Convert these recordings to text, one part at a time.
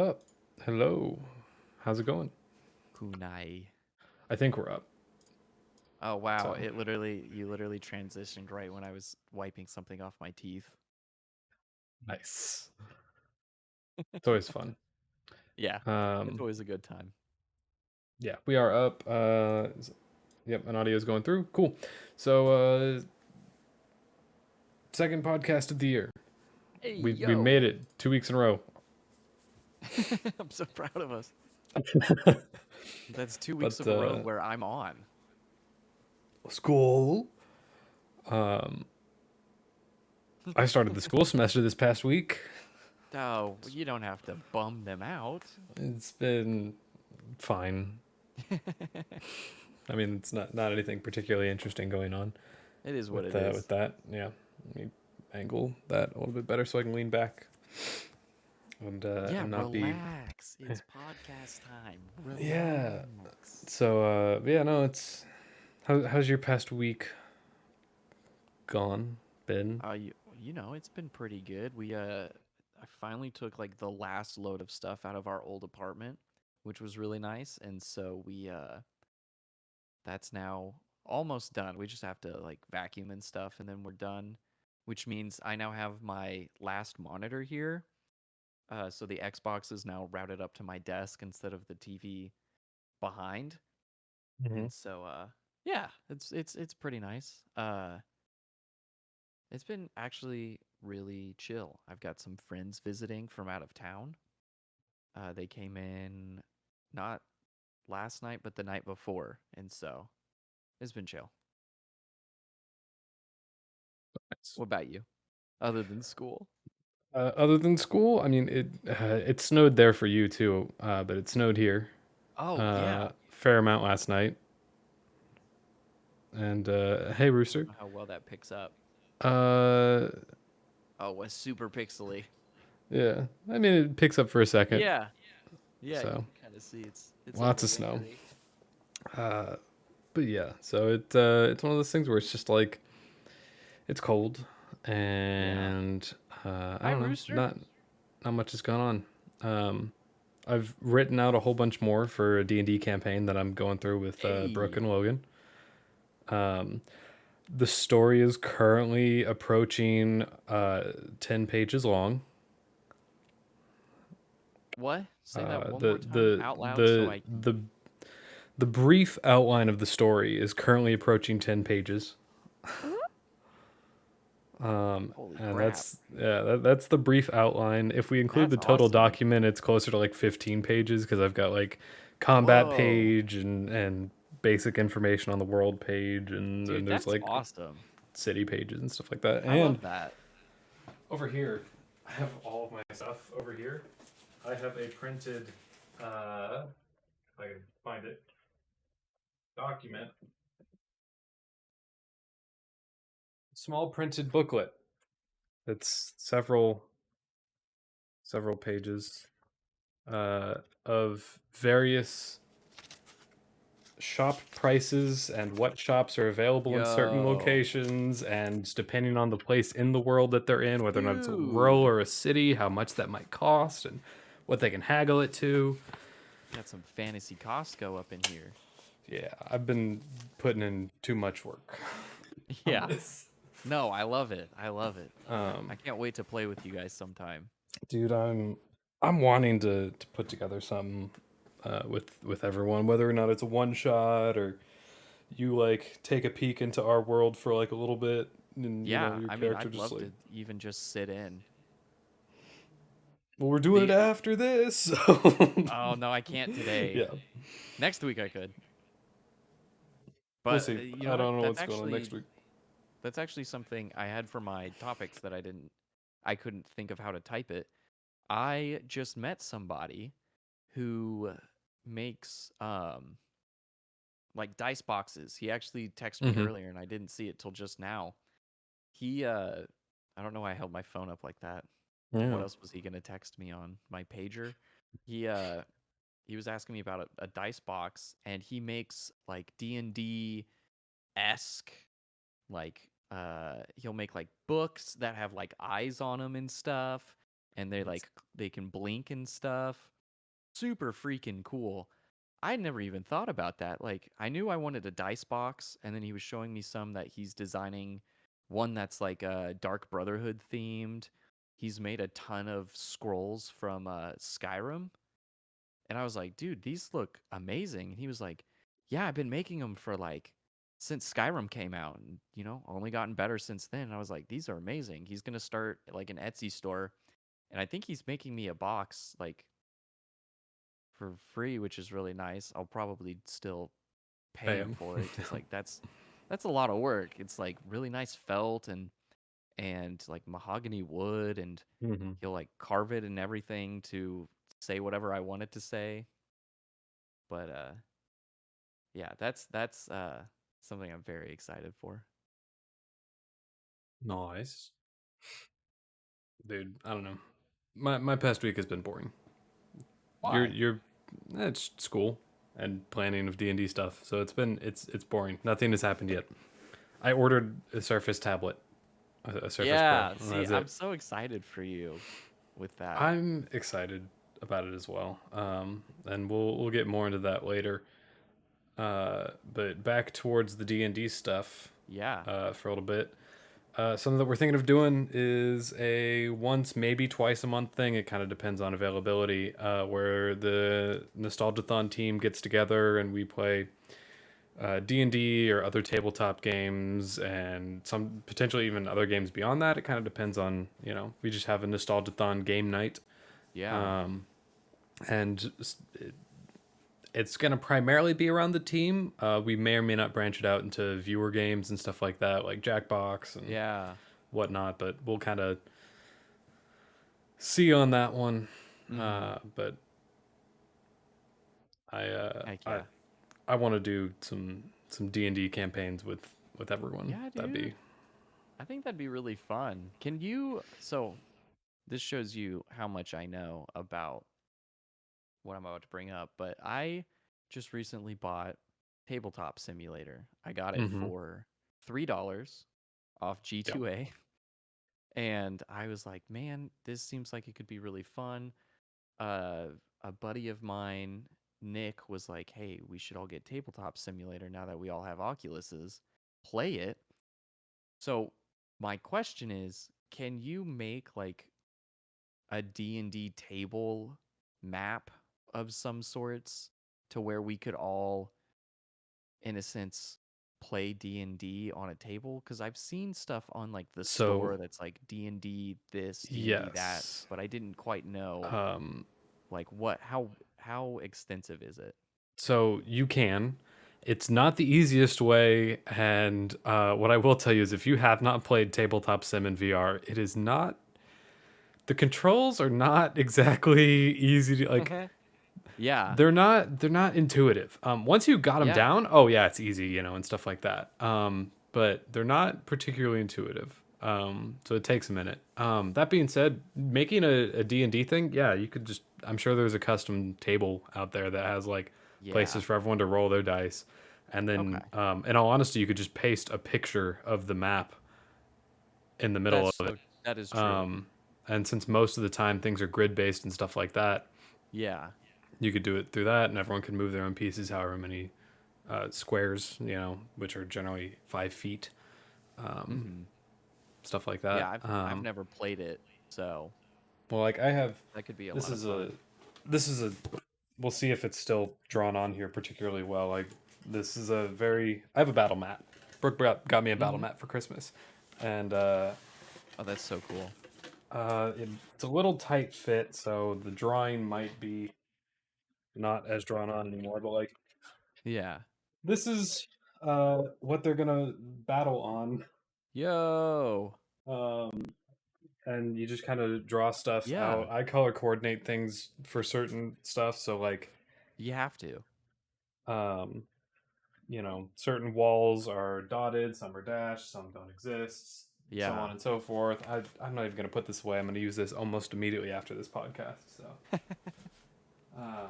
Up. Hello. How's it going? Kunai. I think we're up. Oh wow, So you literally transitioned right when I was wiping something off my teeth. nice. It's always fun. Yeah, it's Um, always a good time. yeah, we are up. Yep, and audio is going through. Cool. So second podcast of the year. Hey We yo, made it 2 weeks in a row. I'm so proud of us. That's 2 weeks but of a row where I'm on. school. Um, I started the school semester this past week. Oh, you don't have to bum them out. It's been fine. I mean, it's not anything particularly interesting going on It is what with it is. that. Yeah, let me angle that a little bit better so I can lean back Yeah, and not be. relax. It's podcast time. Yeah. Relax. So yeah, no, it's how's your past week gone? Been? It's been pretty good. I finally took like the last load of stuff out of our old apartment, which was really nice, and so that's now almost done. We just have to like vacuum and stuff, and then we're done. Which means I now have my last monitor here. So the Xbox is now routed up to my desk instead of the TV behind, Hmm. and so yeah, it's pretty nice. It's been actually really chill. I've got some friends visiting from out of town. They came in not last night, but the night before, and so it's been chill. What about you? Other than school? Other than school, I mean, it snowed there for you too, but it snowed here Oh yeah. fair amount last night. And hey, I don't Rooster. know how well that picks up. Uh, Oh, it was super pixely. yeah. I mean, it picks up for a second. Yeah. Yeah, you So can kind of see it's a lots little of snow. wintery. Uh, but yeah, so it's one of those things where it's just like it's cold, Yeah. and I Hi, don't know, Rooster. not much has gone on. I've written out a whole bunch more for a D&D campaign that I'm going through with Brooke Hey. and Logan. Um, the story is currently approaching 10 pages long. What? Say that one more The time the out loud so the I can. the the brief outline of the story is currently approaching 10 pages. Holy And crap. that's the brief outline. If we include That's the total awesome. document, it's closer to like 15 pages because I've got like combat Whoa. page and basic information on the world page, and then Dude, there's that's like awesome. city pages and stuff like that. I And love that. over here, I have all of my stuff over here. I have a printed, if I can find it, document, small printed booklet. It's several pages uh, of various shop prices and what shops are available in certain Yo. locations, and depending on the place in the world that they're in, whether or not it's a rural Dude. or a city, how much that might cost and what they can haggle it to. Got some fantasy Costco up in here. Yeah, I've been putting in too much work on Yeah. this. No, I love it. I love it. I Um, can't wait to play with you guys sometime. dude, I'm wanting to put together something with everyone, whether or not it's a one shot or you like take a peek into our world for like a little bit, and Yeah, your I mean, character I'd just love like, to even just sit in. well, we're doing it The after this. So Oh no, I can't today. yeah, Next week I could. we'll But see. you know I what? don't know what's going on next week. That's actually something I had for my topics that I couldn't think of how to type it. I just met somebody who makes like dice boxes. He actually texted me Mm-hmm. earlier and I didn't see it till just now. He I don't know why I held my phone up like that. What Yeah. else was he gonna text me on? My pager? He uh he was asking me about a dice box and he makes like D&D esque like he'll make like books that have like eyes on them and stuff. and they can blink and stuff. Super freaking cool. I never even thought about that. Like, I knew I wanted a dice box, and then he was showing me some that he's designing, one that's like Dark Brotherhood themed. He's made a ton of scrolls from Skyrim, and I was like, dude, these look amazing. And he was like, yeah, I've been making them for like since Skyrim came out, and only gotten better since then. And I was like, these are amazing. He's gonna start like an Etsy store, and I think he's making me a box like for free, which is really nice. I'll probably still pay Pay him him. for it because like that's a lot of work. It's like really nice felt and like mahogany wood, and Mm-hmm. he'll like carve it and everything to say whatever I want it to say. But yeah, that's something I'm very excited for. Nice, dude. I don't know. My past week has been boring. Why? You're it's school and planning of D&D stuff. So it's boring. Nothing has happened yet. I ordered a Surface tablet, a Surface Pro, Yeah, and see, that's I'm it. so excited for you with that. I'm excited about it as well. And we'll get more into that later. But back towards the D&D stuff Yeah. for a little bit. Something that we're thinking of doing is a once, maybe twice a month thing. It kind of depends on availability. Where the Nostalgiathon team gets together and we play D&D or other tabletop games, and some potentially even other games beyond that. It kind of depends on we just have a Nostalgiathon game night, Yeah. um, and it's going to primarily be around the team. We may or may not branch it out into viewer games and stuff like that, like Jackbox and Yeah. whatnot, but we'll kind of see on that one. Mhm. But I uh, Heck I yeah. I want to do some D&D campaigns with everyone. Yeah, That'd be dude. I think that'd be really fun. Can you so this shows you how much I know about what I'm about to bring up, but I just recently bought Tabletop Simulator. I got it mm-hmm. for $3 off Yeah. G2A, and I was like, man, this seems like it could be really fun. Uh, a buddy of mine, Nick, was like, hey, we should all get Tabletop Simulator now that we all have Oculuses. Play it. So my question is, can you make like a D&D table map of some sorts to where we could all, in a sense, play D&D on a table? Because I've seen stuff on like the So store that's like D&D this, D&D that, yes. but I didn't quite know Um, like how extensive is it? so you can. It's not the easiest way, and what I will tell you is, if you have not played Tabletop Sim in VR, it is not. The controls are not exactly easy to like. Yeah. They're not intuitive. Once you got them Yeah. down, oh yeah, it's easy, and stuff like that. But they're not particularly intuitive. So it takes a minute. That being said, making a D&D thing, yeah, you could just. I'm sure there's a custom table out there that has like Yeah. places for everyone to roll their dice, and then, Okay. in all honesty, you could just paste a picture of the map in the middle of it. That is true. Um, and since most of the time things are grid based and stuff like that, Yeah. you could do it through that, and everyone can move their own pieces however many squares, which are generally 5 feet, Mhm. stuff like Yeah, that. I've never played it, so Well, like I have, that could be a this lot of is a, fun. this is a. We'll see if it's still drawn on here particularly well. Like this is a very. I have a battle mat. Brooke got me a battle Mhm. mat for Christmas, and Oh, that's so cool. it's a little tight fit, so the drawing might be not as drawn on anymore. But like Yeah. this is what they're gonna battle on. Yo. Um, and you just kind of draw stuff Yeah. out. I color coordinate things for certain stuff, so like You have to. um, certain walls are dotted, some are dashed, some don't exist, so on Yeah. and so forth. I'm not even gonna put this away. I'm gonna use this almost immediately after this podcast. So, uh,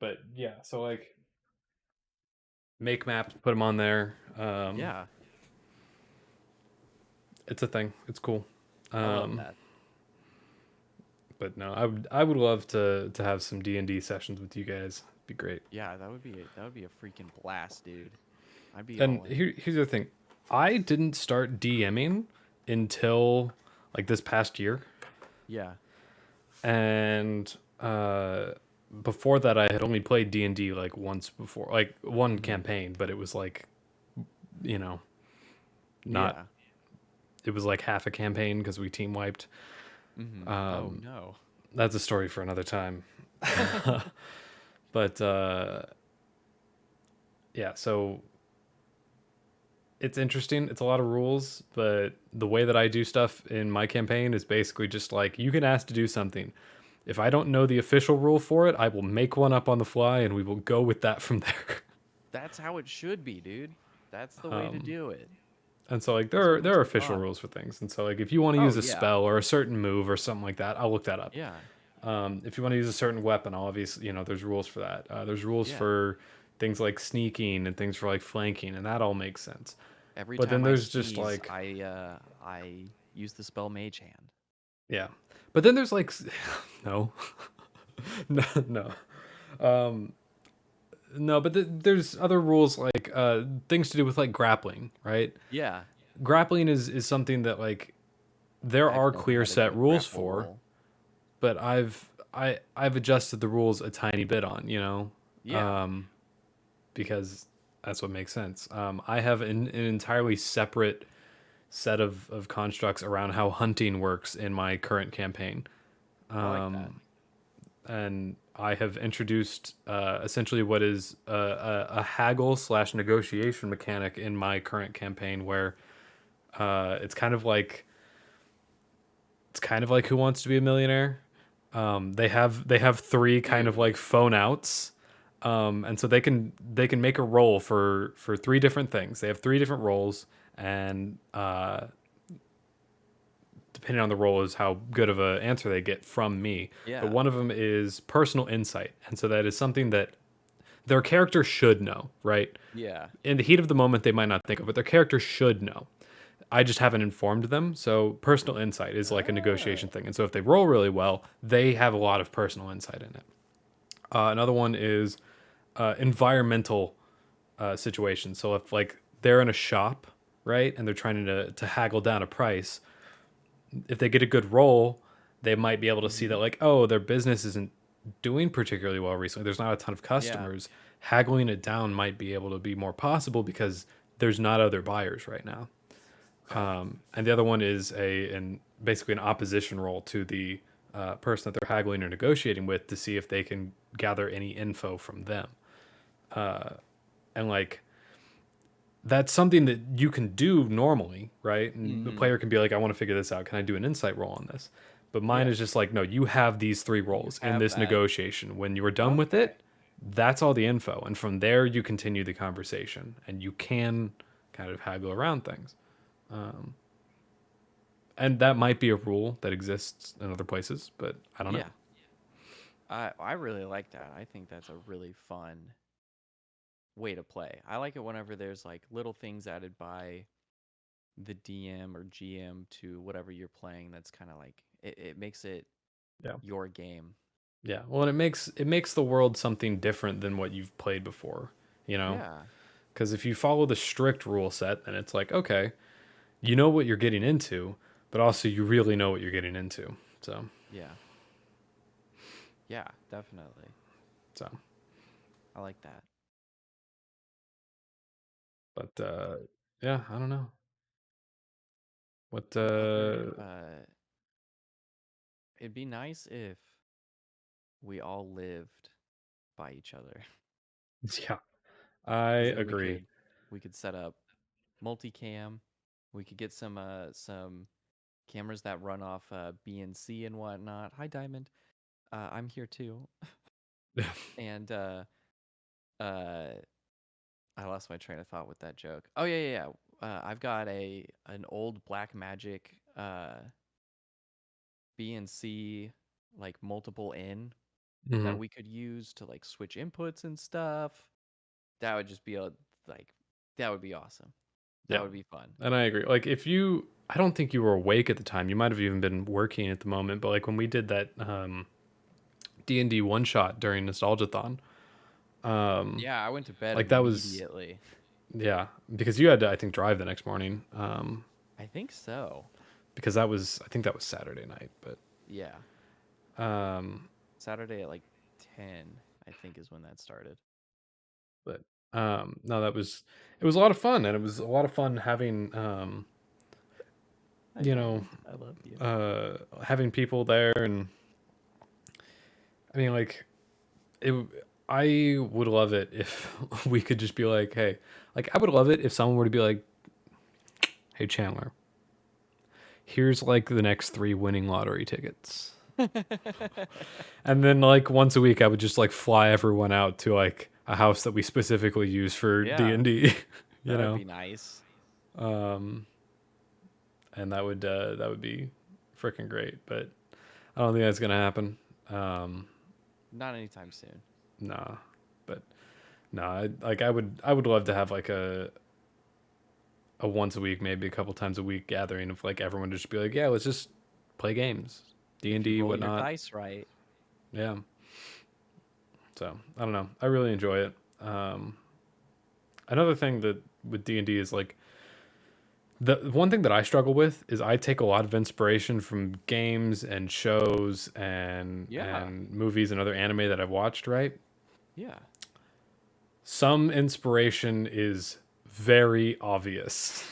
but yeah, so like make maps, put them on there. Yeah. It's a thing. It's cool. I love Um, that. but no, I would love to have some D&D sessions with you guys. It'd be great. Yeah, that would be a freaking blast, dude. I'd be And all in. here's the thing. I didn't start DMing until like this past year. Yeah. And before that I had only played D&D like once before, like one Mm-hmm. campaign, but it was like, you know, not, Yeah. it was like half a campaign because we team wiped. Mm-hmm. Oh Um, no. that's a story for another time. But yeah, so it's interesting. It's a lot of rules, but the way that I do stuff in my campaign is basically just like you can ask to do something. If I don't know the official rule for it, I will make one up on the fly and we will go with that from there. That's how it should be, dude. That's the way to Um, do it. and so like That's there what are there makes are it official fun. rules for things. And so like if you want to Oh use a yeah. spell or a certain move or something like that, I'll look that up. Yeah. If you want to use a certain weapon, I'll obviously, there's rules for that. There's rules Yeah. for things like sneaking and things for like flanking, and that all makes sense. Every But then time I there's just sneeze, like, I use the spell Mage Hand. yeah. But then there's like, no, no, no. Um, no, but there's other rules like things to do with like grappling, right? Yeah. Grappling is something that like there I've are never clear had a set good rules grapple for, roll. but I've adjusted the rules a tiny bit on, Yeah. because that's what makes sense. I have an entirely separate set of constructs around how hunting works in my current campaign. I like that. And I have introduced essentially what is a haggle slash negotiation mechanic in my current campaign, where it's kind of like Who Wants to Be a Millionaire. They have three kind of like Dude. phone outs, and so they can make a roll for three different things. They have three different rolls, and depending on the role is how good of an answer they get from me. But Yeah. one of them is personal insight, and so that is something that their character should know, right? Yeah. In the heat of the moment, they might not think of, but their character should know. I just haven't informed them. So personal insight is like a negotiation Oh. thing, and so if they roll really well, they have a lot of personal insight in it. Another one is environmental situations. So if like they're in a shop, right, and they're trying to haggle down a price, if they get a good roll, they might be able to see Mm-hmm. that like, oh, their business isn't doing particularly well recently. There's not a ton of Yeah. customers. Haggling it down might be able to be more possible because there's not other buyers right now. Okay. And the other one is basically an opposition roll to the person that they're haggling or negotiating with to see if they can gather any info from them. And like that's something that you can do normally, right? And the Mm-hmm. player can be like, I want to figure this out. Can I do an insight roll on this? But mine Yeah. is just like, no, you have these three You rolls in have this that. negotiation. When you are done with Okay. it, that's all the info. And from there, you continue the conversation and you can kind of haggle around things. And that might be a rule that exists in other places, but I don't know. Yeah. I really like that. I think that's a really fun way to play. I like it whenever there's like little things added by the DM or GM to whatever you're playing that's kind of like it makes it Yeah. your game. Yeah. Well, and it makes the world something different than what you've played before, you know? Yeah. Because if you follow the strict rule set, then it's like, okay, you know what you're getting into, but also you really know what you're getting into. So, Yeah. Yeah, definitely. so, I like that. but yeah, I don't know what. What other it'd be nice if we all lived by each other. Yeah, I Cuz then we agree. could we could set up multicam. We could get some cameras that run off BNC and whatnot. Hi Diamond. I'm here too. And uh I lost my train of thought with that joke. Oh yeah, yeah, yeah. I've got an old Black Magic BNC like multiple in Hmm. that we could use to like switch inputs and stuff. That would just be like that would be awesome. That Yeah, would be fun. and I agree. Like I don't think you were awake at the time. You might have even been working at the moment. But like when we did that D&D one shot during Nostalgiathon, Yeah, I went to bed like that was immediately. yeah, because you had to I think drive the next morning. I think so. Because I think that was Saturday night. But Yeah. um, Saturday at like 10, I think is when that started. but no, it was a lot of fun, and it was a lot of fun having I you know know. I love you. having people there, and I mean like it. I would love it if we could just be like, hey, like I would love it if someone were to be like, hey Chandler, here's like the next 3 winning lottery tickets. And then like once a week I would just like fly everyone out to like a house that we specifically use for Yeah, D&D, you that would know. be nice. Um and that would be freaking great, but I don't think that's going to happen. Um Not anytime soon. nah. But nah, I would love to have like a once a week, maybe a couple times a week gathering of like everyone to just be like, yeah, let's just play games. If you D&D roll your whatnot. dice right. Yeah. So, I don't know. I really enjoy it. Um Another thing that with D&D is like the one thing that I struggle with is I take a lot of inspiration from games and shows Yeah. and movies and other anime that I've watched, right? Yeah. Some inspiration is very obvious.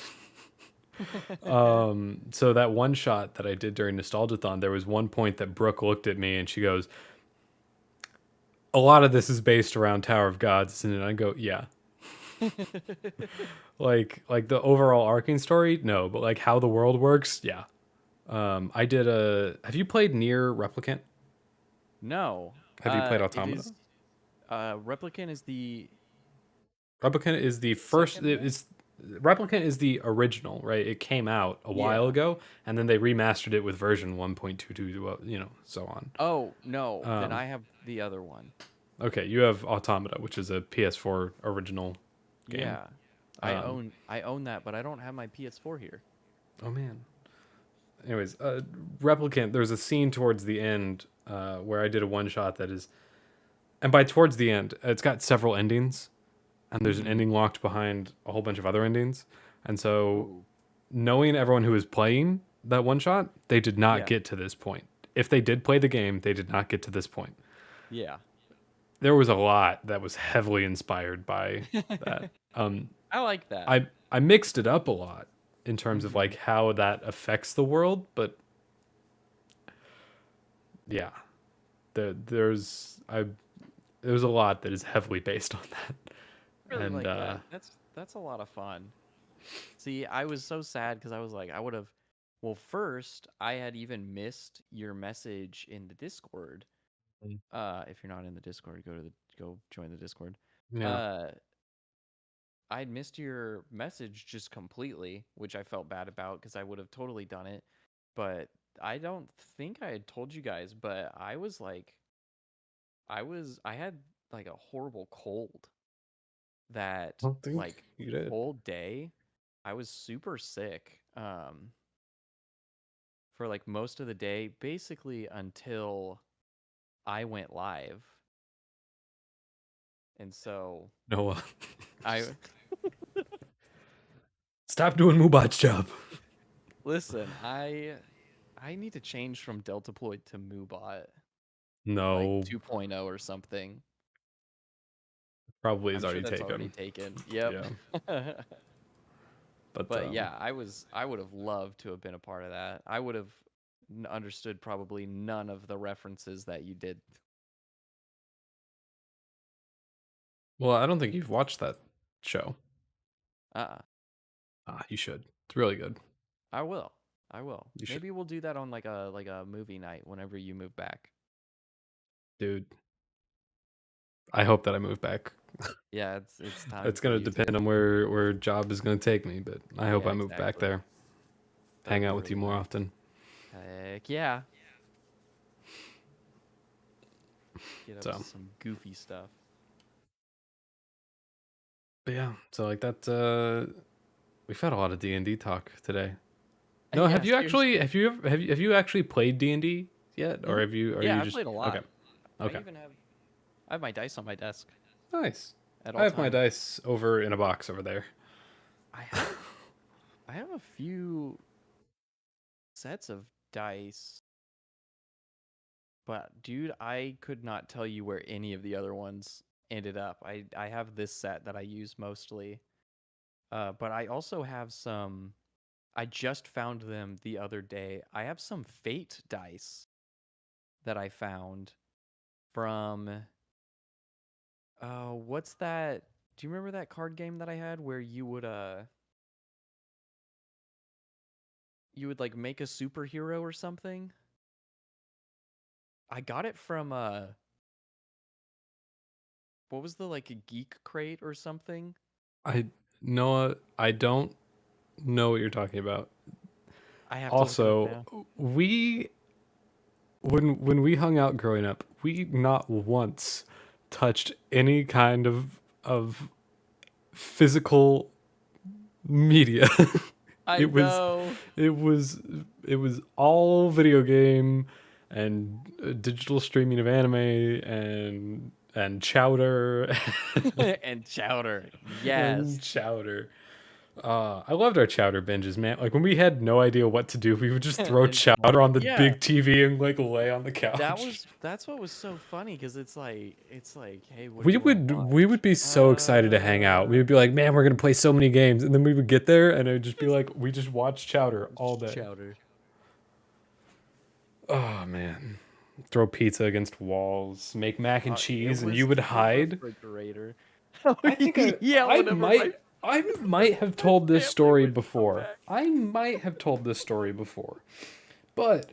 So that one shot that I did during Nostalgiathon, there was one point that Brooke looked at me and she goes, "A lot of this is based around Tower of Gods, isn't it?" And I go, "Yeah." Like the overall arcing story, no, but like how the world works, yeah. I did a. Have you played Near Replicant? No. Have you played It Automata? is Replicant is the Replicant is the first. second one? Replicant is the original, right? It came out a while Yeah. ago, and then they remastered it with version 1.22, so on. Oh, no. Then Um, I have the other one. okay, you have Automata, which is a PS4 original game. Yeah. Um, I own that, but I don't have my PS4 here. oh man. Anyways, Replicant. There's a scene towards the end where I did a one shot that is, and by towards the end, it's got several endings, and there's an Mhm. ending locked behind a whole bunch of other endings. And so, Oh. knowing everyone who was playing that one shot, they did not Yeah. get to this point. If they did play the game, they did not get to this point. Yeah. There was a lot that was heavily inspired by that. Um, I like that. I mixed it up a lot in terms of Mhm. like how that affects the world, but yeah, there's a lot that is heavily based on that, Really and like that. That's a lot of fun. See, I was so sad because I was like, I would have. Well, first, I had even missed your message in the Discord. If you're not in the Discord, go join the Discord. yeah. Uh, I'd missed your message just completely, which I felt bad about because I would have totally done it. But I don't think I had told you guys, but I had like a horrible cold I that don't think like you did. whole day I was super sick for like most of the day, basically until I went live. And so Noah, I stop doing Mubot's job. listen, I need to change from Deltaploid to Moobot like No, 2.0 or something. probably is I'm sure already that's already taken. taken. Yep. Yeah, but But yeah, I would have loved to have been a part of that. I would have understood probably none of the references that you did. well, I don't think you've watched that show. Uh-uh. Ah, you should. It's really good. I will. I will. You should, Maybe we'll do that on like a movie night whenever you move back. dude. I hope that I move back. Yeah, it's time It's for gonna you depend to. on where job is gonna take me, but I hope Yeah, I move back exactly. there. That'd Hang be out with you really more nice. often. Heck yeah. Get up to So, some goofy stuff. but yeah, so like that. we've had a lot of D&D talk today. No, Yeah, have you actually seriously. have you actually played D&D yet, or Hmm. have you are Yeah, you I've just played a okay? lot. I Okay, even have I have my dice on my desk nice. at I all have my times. dice over in a box over there. I have I have a few sets of dice, but dude, I could not tell you where any of the other ones ended up. I have this set that I use mostly. But I also have some. I just found them the other day. I have some Fate dice that I found from. What's that? Do you remember that card game that I had where you would like make a superhero or something? I got it from what was the like a geek crate or something? I Noah, I don't know what you're talking about. I have to look it up Also, now. we when we hung out growing up, we not once touched any kind of physical media. I it was know. it was it was all video game and digital streaming of anime and chowder And chowder. and Yes. chowder. I loved our chowder binges, man. Like when we had no idea what to do, we would just throw And chowder on the yeah, big TV and like lay on the couch. that's what was so funny because it's like, hey, what do We you want to would watch? be so excited to hang out. We would be like, man, we're gonna play so many games, and then we would get there, and it would just be Just like, we just watch chowder all day. chowder. Oh man, throw pizza against walls, make mac and It cheese, and you was would the hide. refrigerator. I think Yeah, whenever I might have my told this family story would come before. back. I might have told this story before, but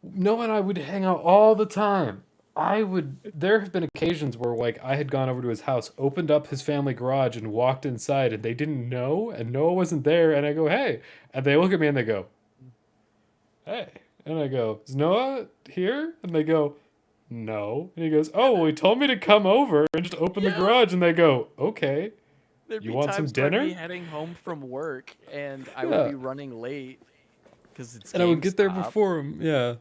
Noah and I would hang out all the time. I would. There have been occasions where, like, I had gone over to his house, opened up his family garage, and walked inside, and they didn't know, and Noah wasn't there, and I go, "Hey," and they look at me and they go, "Hey," and I go, "Is Noah here?" And they go, "No," and he goes, "Oh, well, he told me to come over and just open the Yeah, garage," and they go, "Okay, there'd you be want some times where I'd be dinner?" heading home from work and I would Yeah, be running late because it's and I would get there GameStop. before him. Yeah.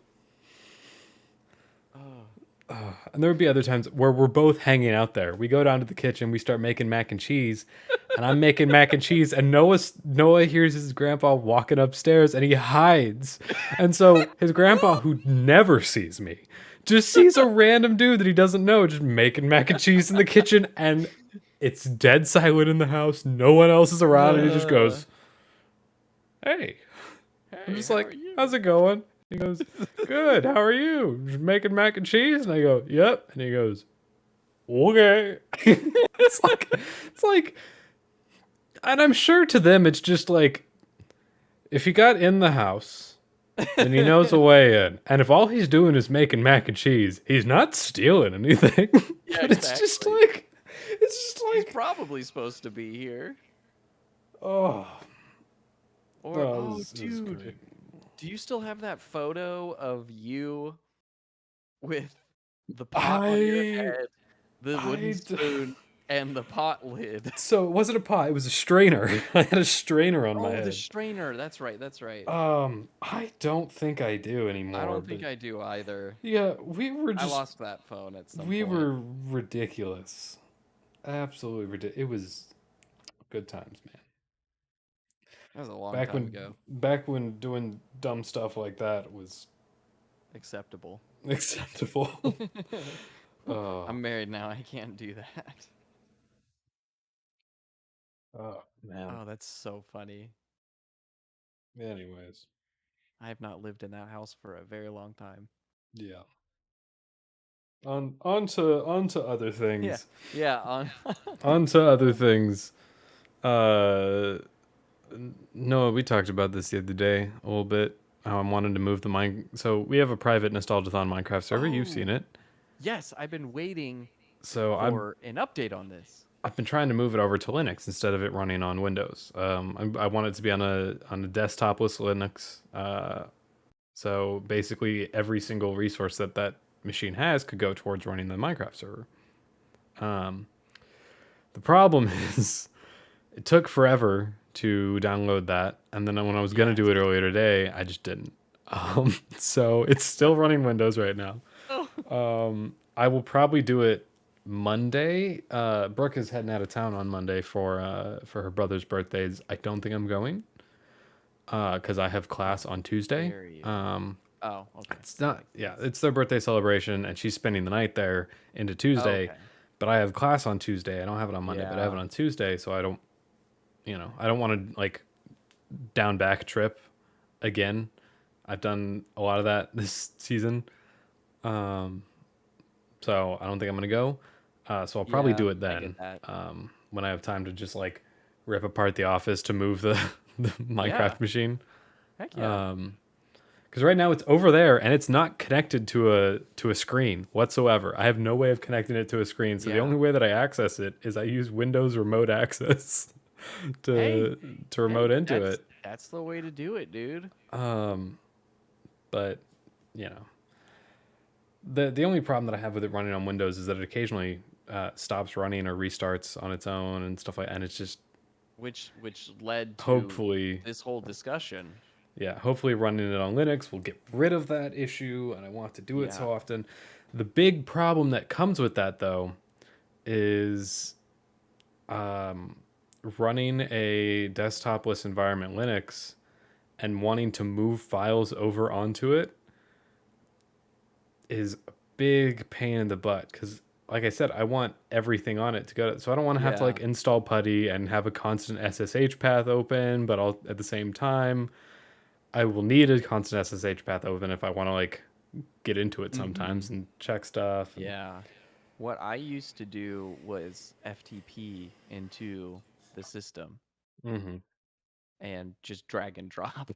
Oh, And there would be other times where we're both hanging out there. We go down to the kitchen, we start making mac and cheese, and I'm making mac and cheese, and Noah hears his grandpa walking upstairs, and he hides. And so his grandpa, who never sees me, just sees a random dude that he doesn't know just making mac and cheese in the kitchen, and it's dead silent in the house. No one else is around, and he just uh, goes, "Hey." I'm hey, just how are like, you? "How's it going?" He goes, "Good. How are you? Just making mac and cheese?" And I go, "Yep." And he goes, "Okay." It's like, and I'm sure to them it's just like, if he got in the house, then he knows the way in. And if all he's doing is making mac and cheese, he's not stealing anything. Yeah, But exactly. it's just He's like, probably supposed to be here. oh, Or, no, oh, it was dude, great. do you still have that photo of you with the pot on your I, head, the wooden I, spoon, and the pot lid? so it wasn't a pot, it was a strainer. I had a strainer on my Oh, the head. strainer. That's right. That's right. I don't think I do I anymore, don't but think I do either. yeah, I lost that phone at some we point. were ridiculous. Absolutely ridiculous. It was good times, man. That was a long time ago. Back when doing dumb stuff like that was Acceptable. acceptable. Oh, I'm married now. I can't do that. oh man. Oh, that's so funny. Anyways, I have not lived in that house for a very long time. yeah. On to other Yeah. things. Yeah. On. On to other things. Uh No, we talked about this the other day a little bit. How I'm wanting to move the mine. So we have a private Nostalgiathon Minecraft server. You've seen Oh, it. yes. I've been waiting So for an update on this. I've been trying to move it over to Linux instead of it running on Windows. I want it to be on a desktopless Linux. So basically, every single resource that machine has could go towards running the Minecraft server. Um, the problem is, it took forever to download that, and then when I was gonna do Yes. it earlier today, I just didn't. So it's still running Windows right now. Oh. I will probably do it Monday. Brooke is heading out of town on Monday for her brother's birthdays. I don't think I'm going because I have class on Tuesday. Dare you? Oh, okay. It's not, yeah, it's their birthday celebration, and she's spending the night there into Tuesday. Okay. But I have class on Tuesday. I don't have it on Monday, but I have it Yeah. on Tuesday, so I don't want to like down back trip again. I've done a lot of that this season. Um, so I don't think I'm gonna go. So I'll probably Yeah, do it I get then. that. When I have time to just like rip apart the office to move the, the Yeah. Minecraft machine. Heck yeah. Because right now it's over there and it's not connected to a screen whatsoever. I have no way of connecting it to a screen. So the Yeah. only way that I access it is I use Windows remote access Hey, to remote into it. that's the way to do it, dude. But you know, the only problem that I have with it running on Windows is that it occasionally stops running or restarts on its own and stuff like. And it's just Which led to hopefully, this whole discussion. yeah, hopefully running it on Linux will get rid of that issue. And I want to do it Yeah. so often. The big problem that comes with that though is running a desktopless environment Linux and wanting to move files over onto it is a big pain in the butt because like I said, I want everything on it to go. So I don't want to have to Yeah. like install putty and have a constant SSH path open, but I'll at the same time I will need a constant SSH path open if I want to like get into it sometimes and check stuff. And, Yeah. What I used to do was FTP into the system mm-hmm. and just drag and drop.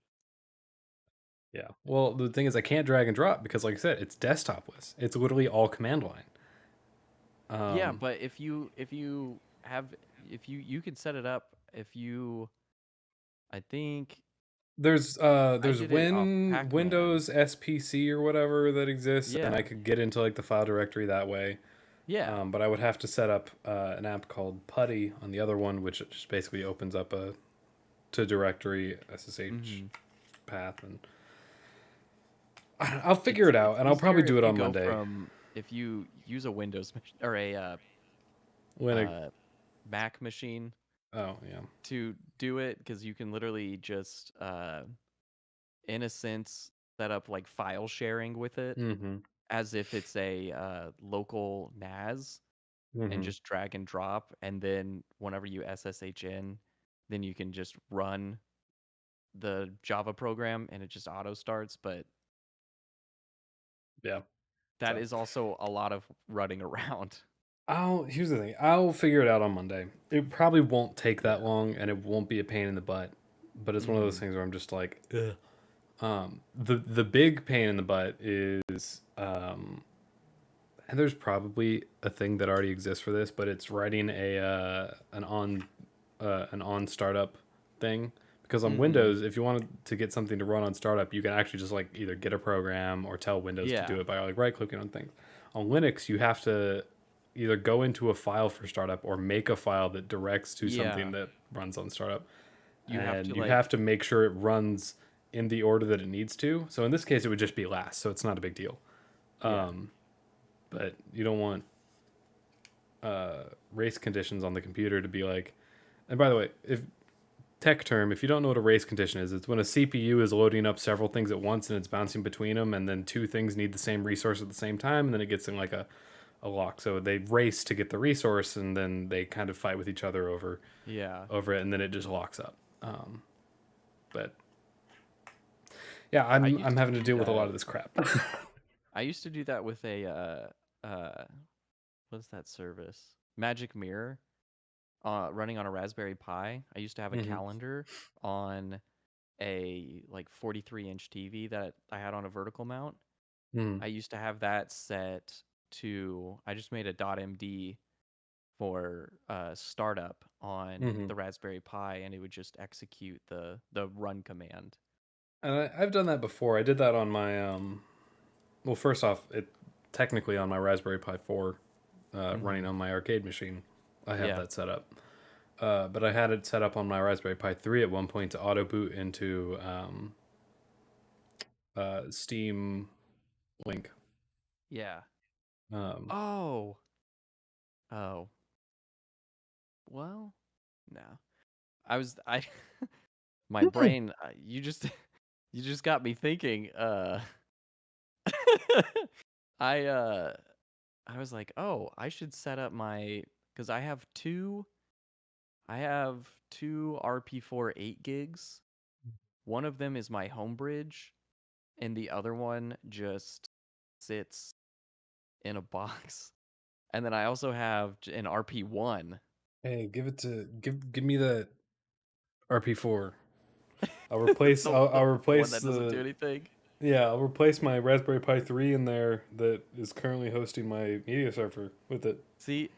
Yeah. Well, the thing is, I can't drag and drop because, like I said, it's desktopless. It's literally all command line. Yeah, but if you have if you can set it up if you I think I There's did it off Pac-Man. Windows SPC or whatever that exists, and I Yeah. could get into like the file directory that way. Yeah. But I would have to set up an app called Putty on the other one, which just basically opens up a to directory SSH hmm path, and I'll figure it It's out, and I'll probably easier do if it you on go Monday. from if you use a Windows or a When I, uh, Mac machine oh yeah, to do it because you can literally just in a sense set up like file sharing with it mm-hmm, as if it's a local NAS and mm-hmm, just drag and drop, and then whenever you SSH in, then you can just run the Java program and it just auto starts. But yeah. that So is also a lot of running around. Here's the thing. I'll figure it out on Monday. It probably won't take that Yeah. long, and it won't be a pain in the butt. But it's one of those hmm things where I'm just like, ugh. The big pain in the butt is, and there's probably a thing that already exists for this, but it's writing a an on startup thing. Because on hmm Windows, if you wanted to get something to run on startup, you can actually just like either get a program or tell Windows to Yeah. do it by like right clicking on things. On Linux, you have to either go into a file for startup or make a file that directs to something Yeah. that runs on startup, You have to and you like have to make sure it runs in the order that it needs to. So in this case, it would just be last, so it's not a big deal. yeah. But you don't want race conditions on the computer to be like. And by the way, if tech term, if you don't know what a race condition is, it's when a CPU is loading up several things at once and it's bouncing between them, and then two things need the same resource at the same time, and then it gets in like a lock. So they race to get the resource, and then they kind of fight with each other Yeah. over it, and then it just locks up. But yeah, I I'm used to having to do deal with a lot that. of this crap. I used to do that with a what's that service? Magic Mirror, running on a Raspberry Pi. I used to have a hmm calendar on a like 43-inch TV that I had on a vertical mount. hmm I used to have that set to. I just made a .md for startup on hmm the Raspberry Pi, and it would just execute the run command. And I've done that before. I did that on my well, first off, it technically on my Raspberry Pi 4, running hmm on my arcade machine. I have Yeah. that set up. but I had it set up on my Raspberry Pi 3 at one point to auto boot into Steam Link. Yeah. Um, Oh. Oh. Well, no. I my brain you just got me thinking I uh I was like, "Oh, I should set up my cuz I have two RP4 8 gigs. One of them is my home bridge and the other one just sits in a box. And then I also have an RP1. hey, give me that RP4. I'll replace I'll The one replace that doesn't do the anything. Yeah, I'll replace my Raspberry Pi 3 in there that is currently hosting my media server with it. See,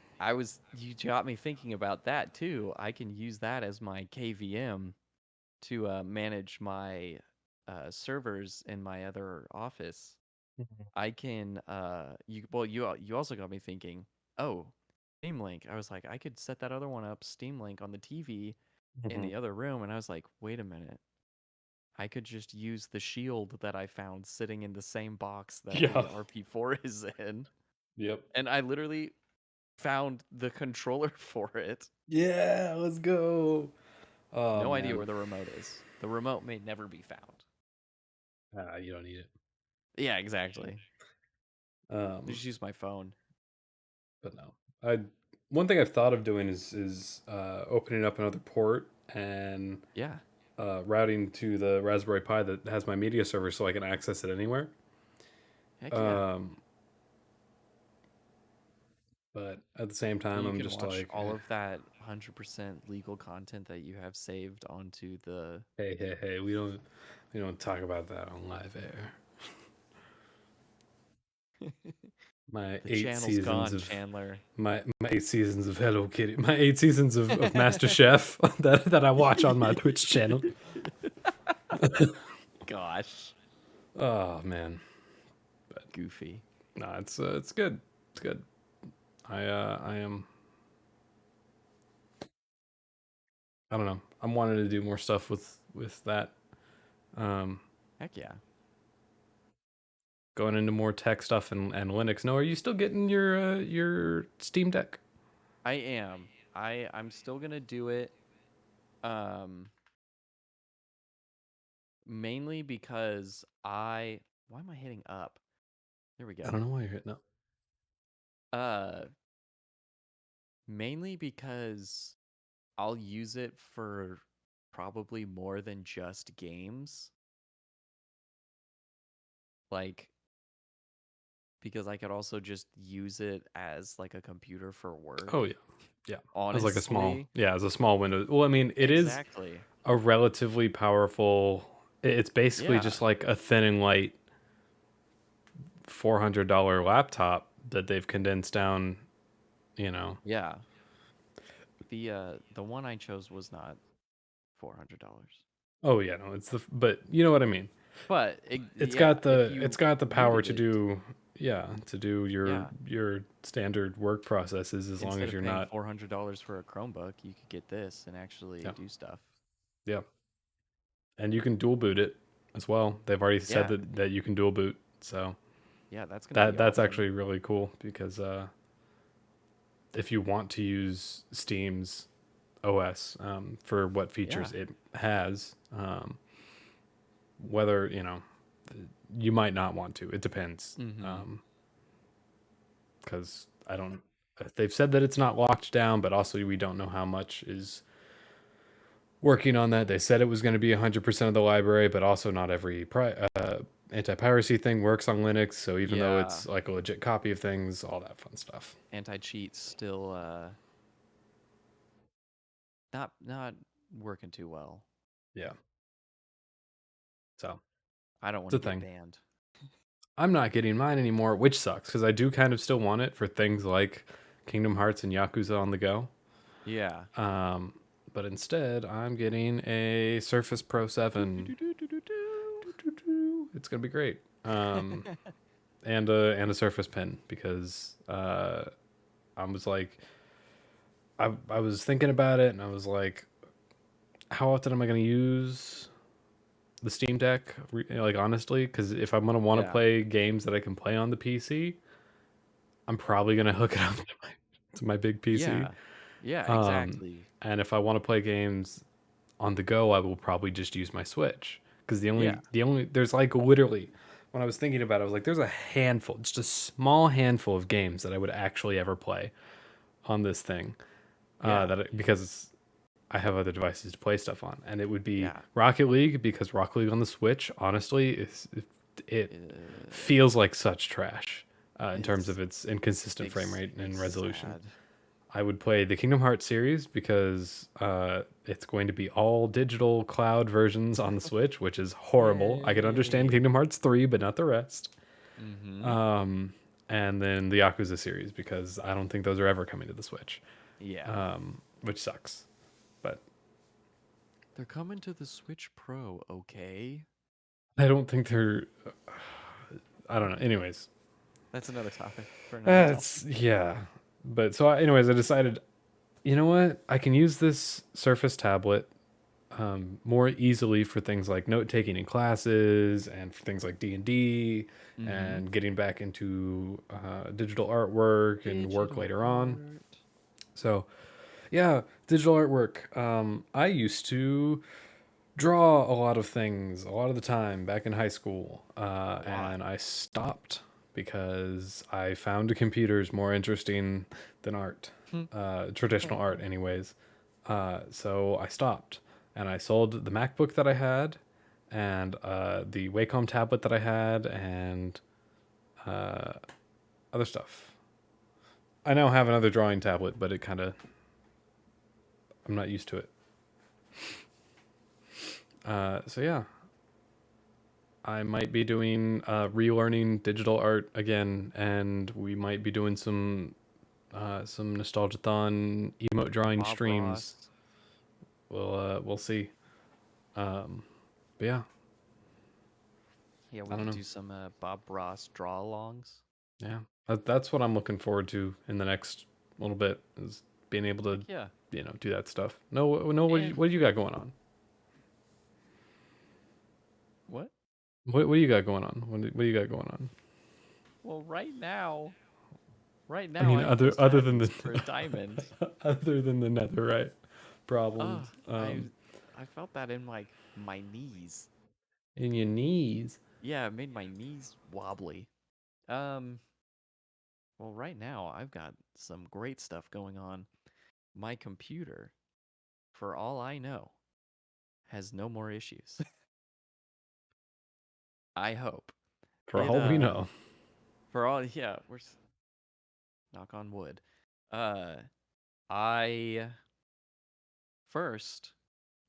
you got me thinking about that too. I can use that as my KVM to manage my servers in my other office. I can you also got me thinking, oh, Steam Link. I was like, I could set that other one up, Steam Link, on the TV in Mm-hmm. the other room, and I was like, wait a minute. I could just use the shield that I found sitting in the same box that Yeah. the RP4 is in. Yep. And I literally found the controller for it. Yeah, let's go. Oh No idea man. where the remote is. The remote may never be found. You don't need it. Yeah, exactly. Um, Just use my phone. but no. I One thing I've thought of doing is opening up another port and Yeah. routing to the Raspberry Pi that has my media server so I can access it anywhere. Heck yeah. Um, but at the same So time, you I'm can just watch like, all of that 100% legal content that you have saved onto the hey, we don't talk about that on live air. My the eight channel's seasons gone, of Chandler. my 8 seasons of Hello Kitty, my 8 seasons of Master Chef that I watch on my Twitch channel. Gosh. Oh man, Goofy. no, it's good. It's good. I am. I don't know. I'm wanting to do more stuff with that. Um, Heck yeah. Going into more tech stuff and Linux. No, are you still getting your Steam Deck? I am. I'm still gonna do it. Um Mainly because why am I hitting up? There we I go. don't know why you're hitting up. Uh Mainly because I'll use it for probably more than just games. Like because I could also just use it as like a computer for Oh work. yeah, yeah. As like a small, Honestly. yeah, as a small window. Well, I mean, it is Exactly. a relatively powerful. It's basically Yeah. just like a thin and light $400 laptop that they've condensed down. You know. Yeah. The one I chose was not $400. Oh yeah, no, but you know what I mean. But It's yeah, got if it's you got the power needed to it, do, yeah, to do yeah, your standard work processes as long instead as of you're paying not. $400 for a Chromebook, you could get this and actually Yeah, do stuff. yeah, and you can dual boot it as well. They've already said Yeah, that you can dual boot, so yeah, that's gonna be that's awesome. actually really cool because if you want to use Steam's OS for what features Yeah. it has, whether you might not want to. It depends, Mm-hmm. because I don't. They've said that it's not locked down, but also we don't know how much is working on that. They said it was going to be 100% of the library, but also not every anti-piracy thing works on Linux. So even though Yeah, it's like a legit copy of things, all that fun stuff. anti-cheat's still not working too well. Yeah. So I don't it's want a to get thing. banned. I'm not getting mine anymore, which sucks because I do kind of still want it for things like Kingdom Hearts and Yakuza on the go. Yeah. Um, but instead, I'm getting a Surface Pro 7. It's gonna be great. And a Surface Pen because I was like, I was thinking about it, and I was like, how often am I going to use the Steam Deck? Like honestly, because if I'm going to want to Yeah. play games that I can play on the PC, I'm probably going to hook it up to my big PC. Yeah. Yeah, Um, exactly. and if I want to play games on the go, I will probably just use my Switch. Because Yeah. the only there's like literally when I was thinking about it, I was like, there's a handful, just a small handful of games that I would actually ever play on this thing. Yeah. Because I have other devices to play stuff on, and it would be Yeah. Rocket League because Rocket League on the Switch, honestly, it Uh, feels like such trash in terms it's of its inconsistent frame makes rate and makes resolution. sad. I would play the Kingdom Hearts series because it's going to be all digital cloud versions on the Switch, which is horrible. I could understand Yay. Kingdom Hearts 3, but not the rest. Mm-hmm. Um, and then the Yakuza series because I don't think those are ever coming to the Switch, Yeah. which sucks. But They're coming to the Switch Pro, okay? I don't think they're. I don't know. Anyways, That's another topic for another time. it's yeah. But so, anyways, I decided, you know what? I can use this Surface tablet more easily for things like note taking in classes and for things like D Mm-hmm. and getting back into digital artwork and work Digital later on. art. So yeah, digital artwork. I used to draw a lot of things a lot of the time back in high school, A lot. and I stopped because I found computers more interesting than art, traditional art, anyways. So I stopped, and I sold the MacBook that I had, and the Wacom tablet that I had, and other stuff. I now have another drawing tablet, but it kind of I'm not used to it. So yeah, I might be doing relearning digital art again, and we might be doing some Nostalgiathon emote drawing Bob streams. Ross. We'll see. But yeah, Yeah, we I don't could know. do some Bob Ross draw-alongs. Yeah, that's what I'm looking forward to in the next little bit is being able Heck to yeah. do that stuff. No, And what do you got going on? what? What do you got going on? What do you got going on? Well, right I now mean, I just other had than these the for a diamond. other than the netherite Oh, problems, I felt that in like my knees. in your knees. Yeah, it made my knees wobbly. Um, well, right now I've got some great stuff going on. My computer, for all I know, has no more issues. I hope. For It all we know. for all yeah, knock on wood. Uh I first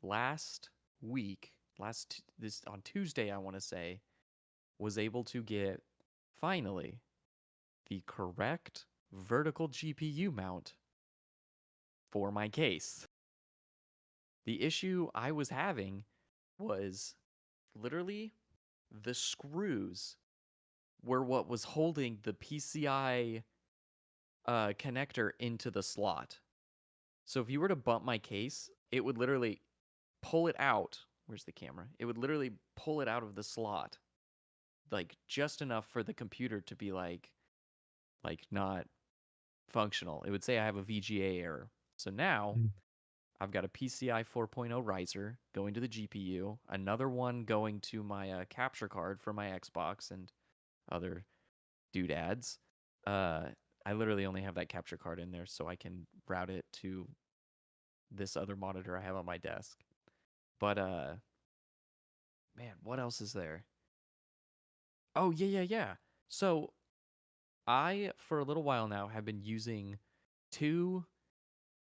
last week, this on Tuesday I want to say, was able to get finally the correct vertical GPU mount for my case. The issue I was having was literally the screws were what was holding the PCI connector into the slot. So if you were to bump my case, it would literally pull it out. Where's the camera? It would literally pull it out of the slot, like just enough for the computer to be like not functional. It would say I have a VGA error. So now Mm. I've got a PCI 4.0 riser going to the GPU, another one going to my capture card for my Xbox and other doodads. Uh, I literally only have that capture card in there so I can route it to this other monitor I have on my desk. But man, what else is there? Oh, yeah. So, I for a little while now have been using two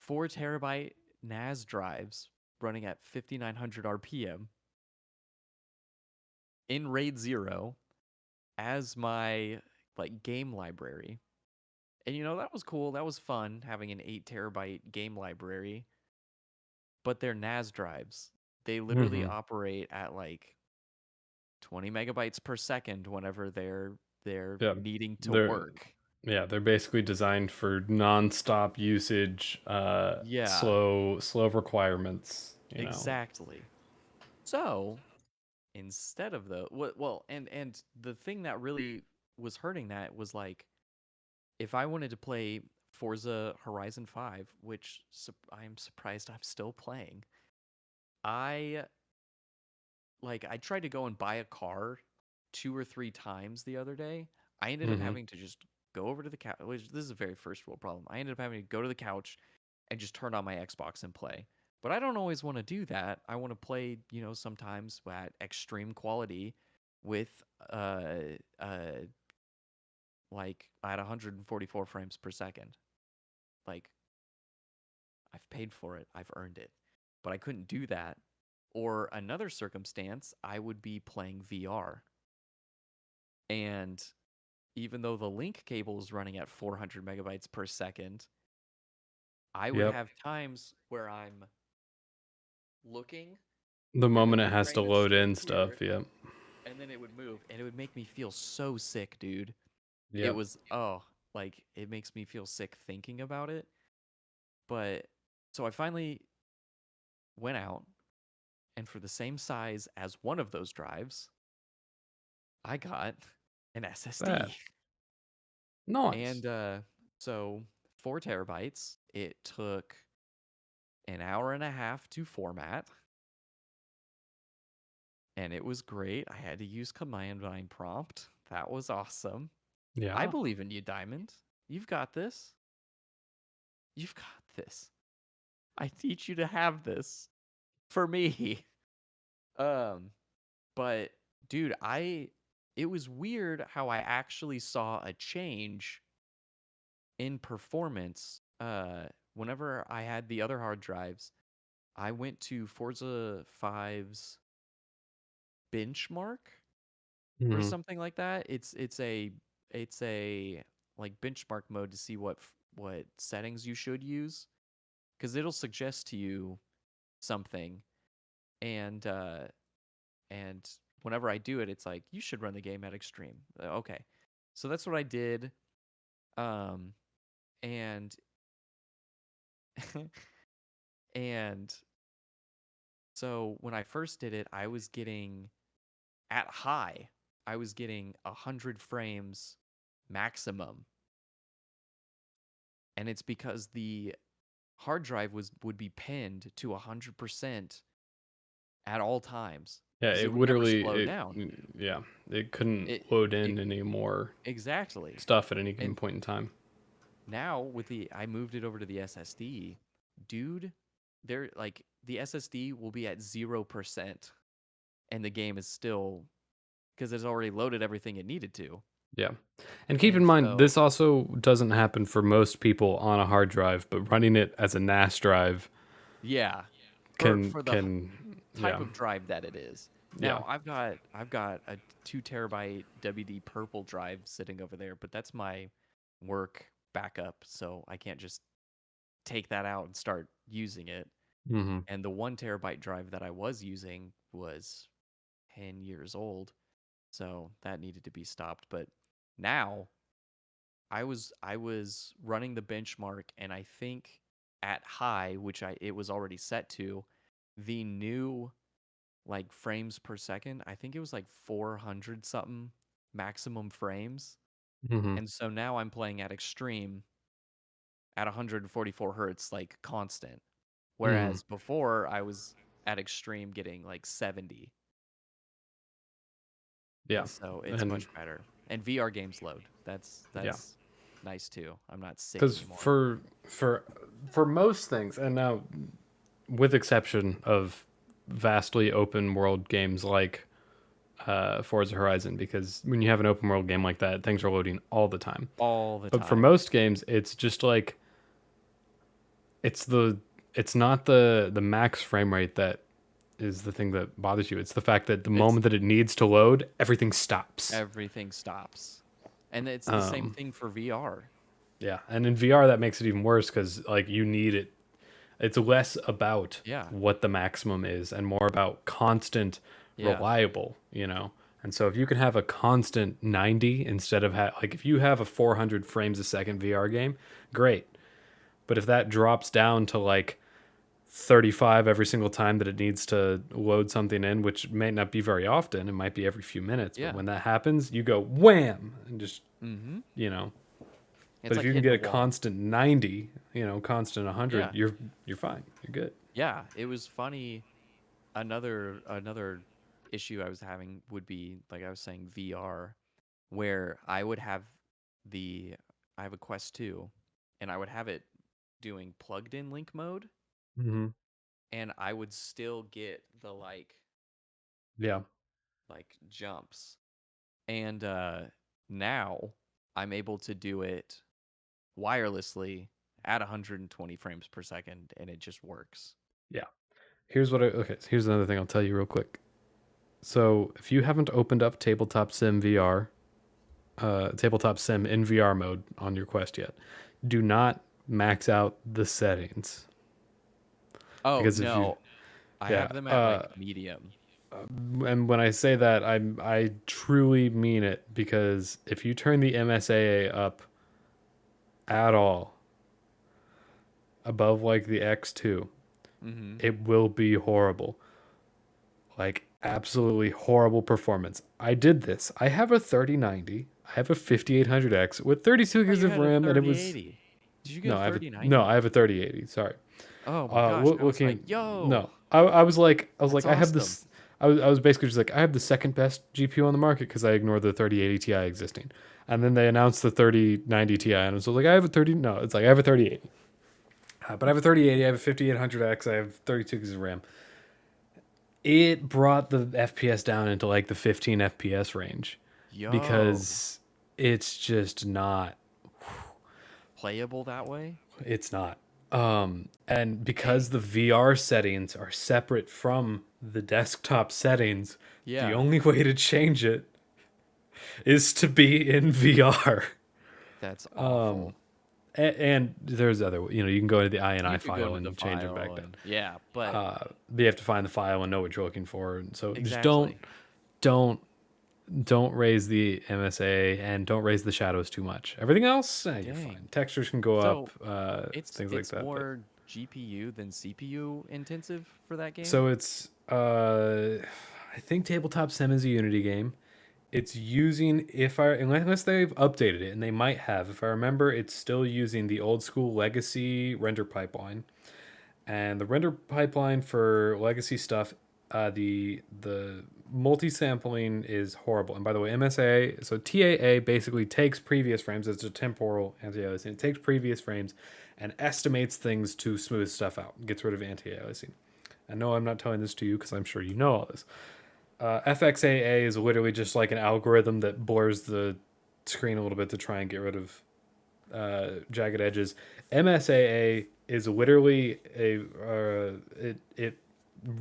4 terabyte NAS drives running at 5900 RPM in RAID 0 as my like game library. And that was cool. That was fun having an 8 terabyte game library, but they're NAS drives. They literally Mm-hmm. operate at like 20 megabytes per second whenever they're Yeah, needing to they're work. Yeah, they're basically designed for non-stop usage, Yeah, slow requirements, you know. exactly. So instead of the well, and the thing that really was hurting that was like if I wanted to play Forza Horizon 5, which I'm surprised I'm still playing, I I tried to go and buy a car 2 or 3 times the other day. I ended up Hmm. having to just go over to the couch, which this is a very first world problem. I ended up having to go to the couch and just turn on my Xbox and play. But I don't always want to do that. I want to play, sometimes at extreme quality with uh at 144 frames per second. Like I've paid for it, I've earned it. But I couldn't do that. Or another circumstance, I would be playing VR. And even though the link cable is running at 400 megabytes per second, I would Yep. have times where I'm looking The and then moment the it has to frame is load still in here stuff, yep. and then it would move and it would make me feel so sick, dude. It Yep. was it makes me feel sick thinking about it. But so I finally went out and for the same size as one of those drives, I got an That. SSD. Nice. And so 4 terabytes, it took an hour and a half to format, and it was great. I had to use command line prompt. That was awesome. I Yeah. believe in you, Diamond. You've got this. You've got this. I teach you to have this for me. Um, but dude, it was weird how I actually saw a change in performance. Whenever I had the other hard drives, I went to Forza 5's benchmark or Hmm. something like that. It's a like benchmark mode to see what settings you should use because it'll suggest to you something and and whenever I do it, it's like you should run the game at extreme. Okay, so that's what I did. Um, and and so when I first did it, I was getting at high, I was getting 100 frames maximum. And it's because the hard drive would be pinned to 100% at all times Yeah, because it it would never literally slow down. yeah, it couldn't It, load it in any more exactly. stuff at any given And point in time. now I moved it over to the SSD, dude. There like the SSD will be at 0% and the game is still because it's already loaded everything it needed to. Yeah. And keep in And mind, so this also doesn't happen for most people on a hard drive, but running it as a NAS drive yeah, for can for the can type yeah. of drive that it is. Yeah. Now I've got a 2 terabyte WD purple drive sitting over there, but that's my work backup, so I can't just take that out and start using it. Hmm. And the 1 terabyte drive that I was using was 10 years old, so that needed to be stopped. But now I was running the benchmark, and I think at high, which it was already set to, the new like frames per second. I think it was like 400 something maximum frames. Hmm. And so now I'm playing at extreme at 144 hertz, like constant. Hmm. Whereas before I was at extreme getting like 70. Yeah. And so it's And much better. And VR games load. That's yeah. that's nice too. I'm not sick Cuz anymore. for most things, and now with exception of vastly open world games like Forza Horizon, because when you have an open world game like that, things are loading all the time. All the But for time. most games, it's just like it's the it's not the max frame rate that is the thing that bothers you. It's the fact that the It's moment that it needs to load, everything stops. everything stops. And it's the same Um, thing for VR. yeah, and in VR that makes it even worse because like you need it. It's less about Yeah. what the maximum is and more about constant, Yeah. reliable. You know, And so if you can have a constant 90 instead of like if you have a 400 frames a second VR game, great. But if that drops down to like 35 every single time that it needs to load something in, which may not be very often, it might be every few minutes, but Yeah. when that happens, you go wham and just, Mm-hmm. you know. But It's if like you can hitting get a a wall. constant 90, constant 100, Yeah. you're fine. You're good. Yeah. It was funny. Another issue I was having would be like I was saying VR, where the I have a Quest 2 and I would have it doing plugged in link mode Mm-hmm. and I would still get the Yeah. jumps. And now I'm able to do it wirelessly at 120 frames per second and it just works. Yeah. So here's another thing I'll tell you real quick. So if you haven't opened up Tabletop Sim in VR mode on your Quest yet, do not max out the settings Oh, because if you, no. I yeah, have them at like medium. and when I say that, I truly mean it because if you turn the MSAA up at all above like the X2, Mhm. it will be horrible. Like absolutely horrible performance. I did this. I have a 3090. I have a 5800X with 32 I thought gigs you of had a RAM, and it was 3080. Did you get no, a I have no, 3090? I have a 3080. Sorry. Oh my gosh, I was like, Looking, "Yo, no, I was like, that's I have awesome." this. I was basically just like, I have the second best GPU on the market because I ignored the 3080 Ti existing, and then they announced the 3090 Ti, and so like, I have a 30. No, it's like I have a 3080, but I have a 3080. I have a 5800X. I have 32 gigs of RAM. It brought the FPS down into like the 15 FPS range Yo, because it's just not. playable that way? It's not. And because Dang. the VR settings are separate from the desktop settings, the Yeah, only way to change it is to be in VR. that's Um, awful. and there's other, you can go into the You INI could go file to the and change them back file down. and yeah, but But you have to find the file and know what you're looking for. And so just exactly. don't, don't raise the MSA and don't raise the shadows too much. Everything else, you're fine. Dang. Textures can go up, So, things like it's that. But more GPU than CPU intensive for that game? so it's I think Tabletop Sim is a Unity game. It's using if I unless they've updated it, and they might have. If I remember, it's still using the old school legacy render pipeline. And the render pipeline for legacy stuff, the multi sampling is horrible. And by the way, MSA, so TAA basically takes previous frames. It's a temporal anti-aliasing. It takes previous frames and estimates things to smooth stuff out. Gets rid of anti-aliasing. I know I'm not telling this to you because I'm sure you know all this. FXAA is literally just like an algorithm that blurs the screen a little bit to try and get rid of jagged edges. MSAA is literally it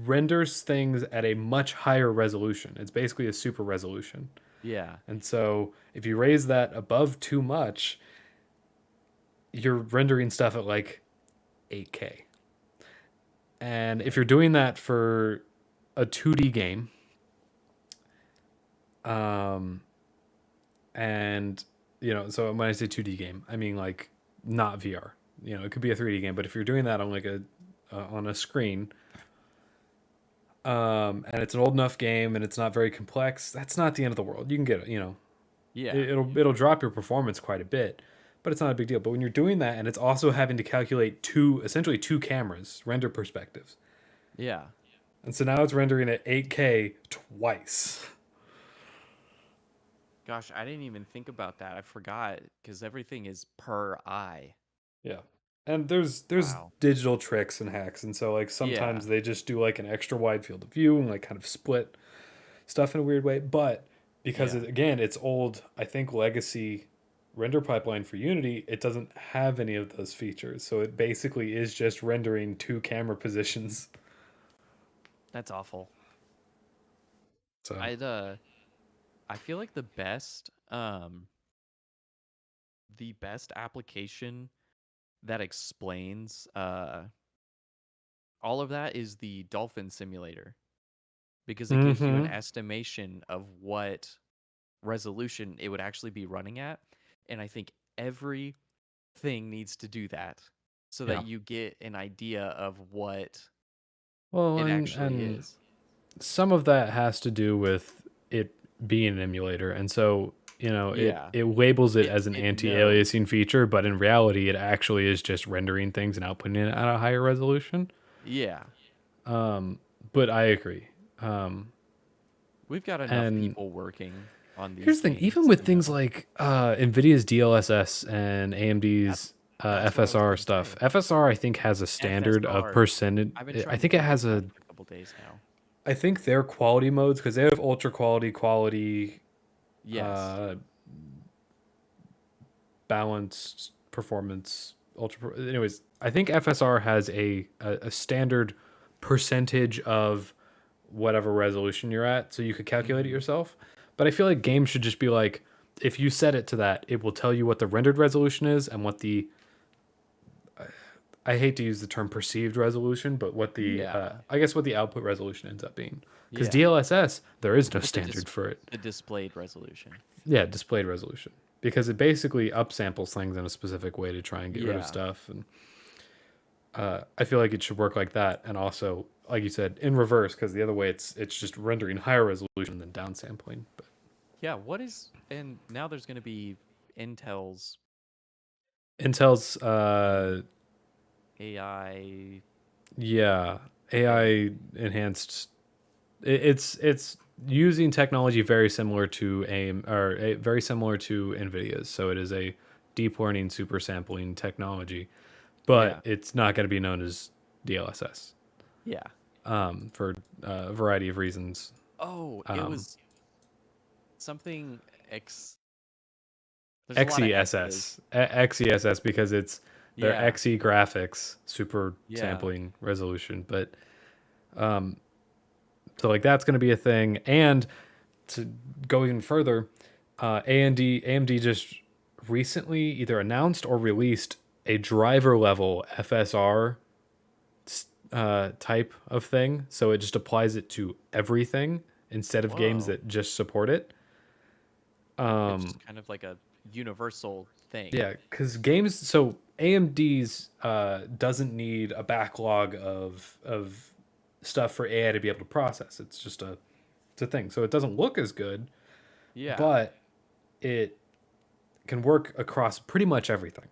renders things at a much higher resolution. It's basically a super resolution. Yeah. And so if you raise that above too much, you're rendering stuff at like 8K. And if you're Dang. doing that for a 2D game, um, and so when I say 2D game, I mean like not VR. It could be a 3D game, but if you're doing that on like a on a screen, and it's an old enough game and it's not very complex, that's not the end of the world. You can get Yeah. it'll drop your performance quite a bit, but it's not a big deal. But when you're doing that and it's also having to calculate essentially two cameras render perspectives, Yeah. and so now it's rendering at 8K twice. Gosh, I didn't even think about that. I forgot because everything is per eye. Yeah. And there's Wow. digital tricks and hacks, and so like Yeah. sometimes they just do like an extra wide field of view and like kind of split stuff in a weird way. But because Yeah. again it's old, I think legacy render pipeline for Unity, it doesn't have any of those features. So it basically is just rendering two camera positions. That's awful. So I'd I feel like the best application that explains all of that is the Dolphin Simulator. because it gives you an Mm-hmm. estimation of what resolution it would actually be running at. And I think every thing needs to do that so that Yeah. you get an idea of what Well, it and actually and is. some of that has to do with it being an emulator, and so it Yeah. it labels it It as an it knows. anti-aliasing feature, but in reality, it actually is just rendering things and outputting it at a higher resolution. Yeah. But I agree. Um, We've got enough and people working on these here's the thing: even games with to things know. like Nvidia's DLSS and That's AMD's that's what I was FSR gonna stuff, say. FSR I think has a standard of FSR. percentage. I've been I trying to think it get has into that a. for a couple days now. I think their quality modes because they have ultra quality, Yes. uh, balanced performance anyways, I think FSR has a standard percentage of whatever resolution you're at, so you could calculate it Mm-hmm. yourself. But I feel like games should just be like, if you set it to that, it will tell you what the rendered resolution is and what the, I hate to use the term perceived resolution, but what the Yeah. I guess what the output resolution ends up being. Because Yeah. DLSS, there is no But standard for it. the displayed resolution. Yeah, displayed resolution. Because it basically upsamples things in a specific way to try and get rid of Yeah. stuff. And I feel like it should work like that, and also, like you said, in reverse. Because the other way, it's just rendering higher resolution than downsampling. But Yeah. What is and now there's gonna be Intel's Intel's, um AI yeah, thing. AI enhanced. It's using technology very similar to AIM or very similar to NVIDIA's. So it is a deep learning super sampling technology, but Yeah. it's not going to be known as DLSS Yeah. for a variety of reasons. Oh, it Um, was something X. There's a lot of X's. XESS because it's their Yeah. XE graphics super Yeah. sampling resolution, but so like that's going to be a thing. And to go even further, AMD just recently either announced or released a driver level FSR type of thing. So it just applies it to everything instead of games Whoa. that just support it. It's just kind of like a universal thing. Yeah, because games. So AMD's doesn't need a backlog of stuff for AI to be able to process. It's a thing. So it doesn't look as good, Yeah. but it can work across pretty much everything.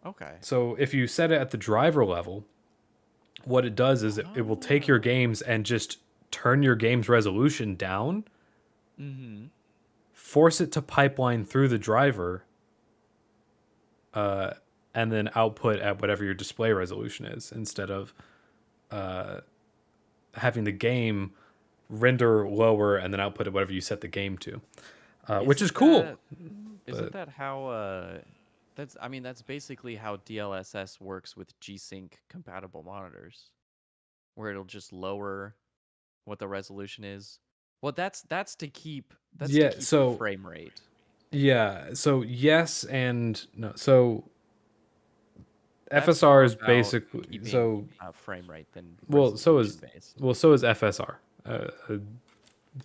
Okay. So if you set it at the driver level, what it does is it will take your Oh. games and just turn your game's resolution down, Mm-hmm. force it to pipeline through the driver, and then output at whatever your display resolution is instead of having the game render lower and then output at whatever you set the game to, which is Isn't cool. that isn't But that how that's I mean that's basically how DLSS works with G-Sync compatible monitors, where it'll just lower what the resolution is. Well, that's to yeah, keep the so frame rate. yeah, so yes and no. So That's FSR more is about basically keeping so frame rate than well. resolution based. So is FSR.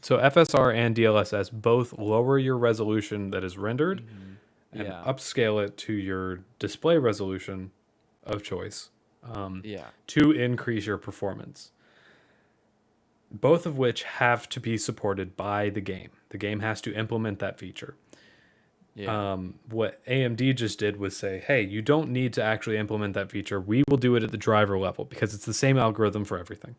So FSR and DLSS both lower your resolution that is rendered Mm-hmm. and Yeah. upscale it to your display resolution of choice Yeah. to increase your performance. Both of which have to be supported by the game. The game has to implement that feature. Yeah. What AMD just did was say, hey, you don't need to actually implement that feature. We will do it at the driver level because it's the same algorithm for everything.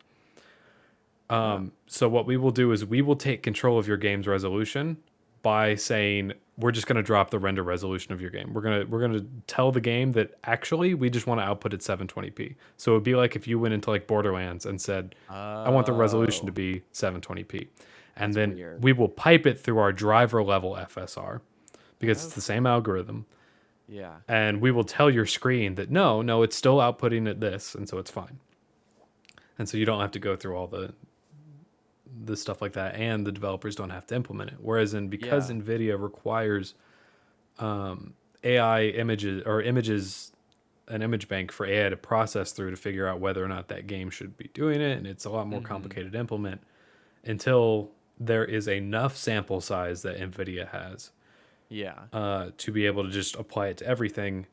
Oh. So what we will do is we will take control of your game's resolution by saying we're just going to drop the render resolution of your game. We're going to tell the game that actually we just want to output at 720p. So it would be like if you went into like Borderlands and said I want the resolution to Oh, be 720p. And that's then weird. we will pipe it through our driver level FSR because it's the Okay. same algorithm. Yeah. And we will tell your screen that no, it's still outputting at this, and so it's fine. And so you don't have to go through all the stuff like that, and the developers don't have to implement it. Whereas because Yeah. NVIDIA requires AI images or images, an image bank for AI to process through to figure out whether or not that game should be doing it, and it's a lot more Mm-hmm. complicated to implement. until there is enough sample size that NVIDIA has Yeah. to be able to just apply it to everything,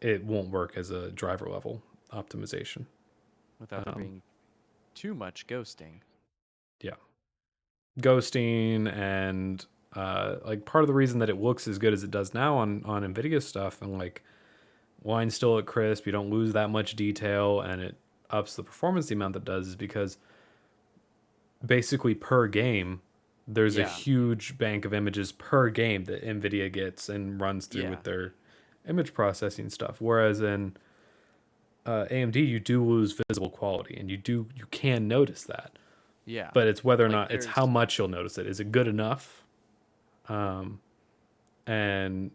it won't work as a driver level optimization. Without there being too much ghosting. Yeah. Ghosting and like part of the reason that it looks as good as it does now on NVIDIA stuff and like line's still at crisp, you don't lose that much detail and it ups the performance the amount that does is because basically per game there's a Yeah. huge bank of images per game that NVIDIA gets and runs through Yeah. with their image processing stuff. Whereas in AMD, you do lose visible quality, and you can notice that. Yeah. But it's whether or Like not it's how there's much you'll notice it. Is it good enough? And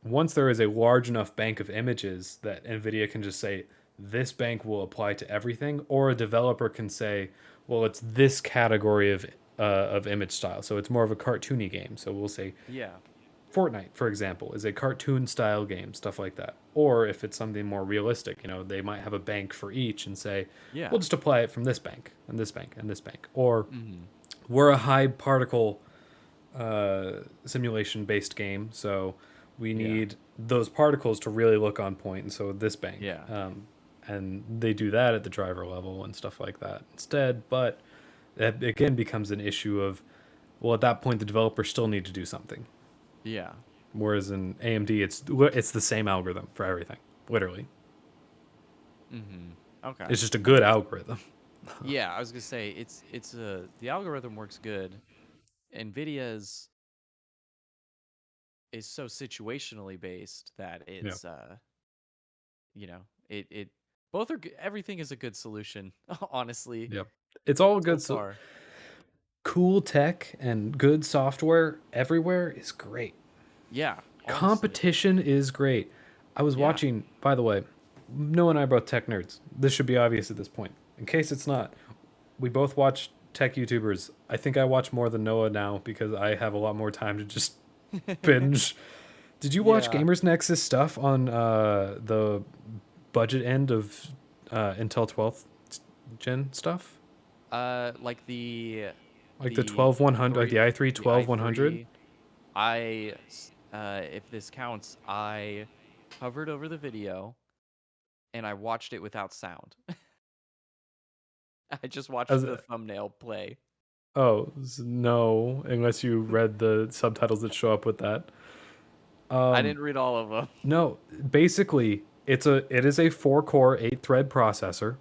once there is a large enough bank of images that NVIDIA can just say this bank will apply to everything, or a developer can say, well, it's this category of image style, so it's more of a cartoony game. So we'll say yeah. Fortnite, for example, is a cartoon style game, stuff like that. Or if it's something more realistic, they might have a bank for each and say, we'll Yeah. just apply it from this bank and this bank and this bank. Or Mhm. we're a high particle simulation based game, so we Yeah. need those particles to really look on point, and so this bank. Yeah. And they do that at the driver level and stuff like that instead, but that again becomes an issue of, well, at that point, the developers still need to do something. Yeah. Whereas in AMD, it's the same algorithm for everything, literally. Mhm. Okay. It's just a That good makes algorithm. Yeah, I was going to say it's the algorithm works good. Nvidia's is so situationally based that Yeah, it's it both are everything is a good solution honestly yeah. It's all so good. So far. cool tech and good software everywhere is great. Yeah, honestly. Competition is great. I was Yeah. watching, by the way, Noah and I are both tech nerds. This should be obvious at this point. In case it's not, we both watch tech YouTubers. I think I watch more than Noah now because I have a lot more time to just binge. Did you watch Yeah. Gamers Nexus stuff on the budget end of Intel 12th gen stuff? Like Like the the 12100, like three the i3 the 12100? i3 if this counts, I hovered over the video and I watched it without sound. I just watched As the thumbnail play. no, unless you read the subtitles that show up with that. I didn't read all of them. No, basically it is a 4-core 8-thread processor,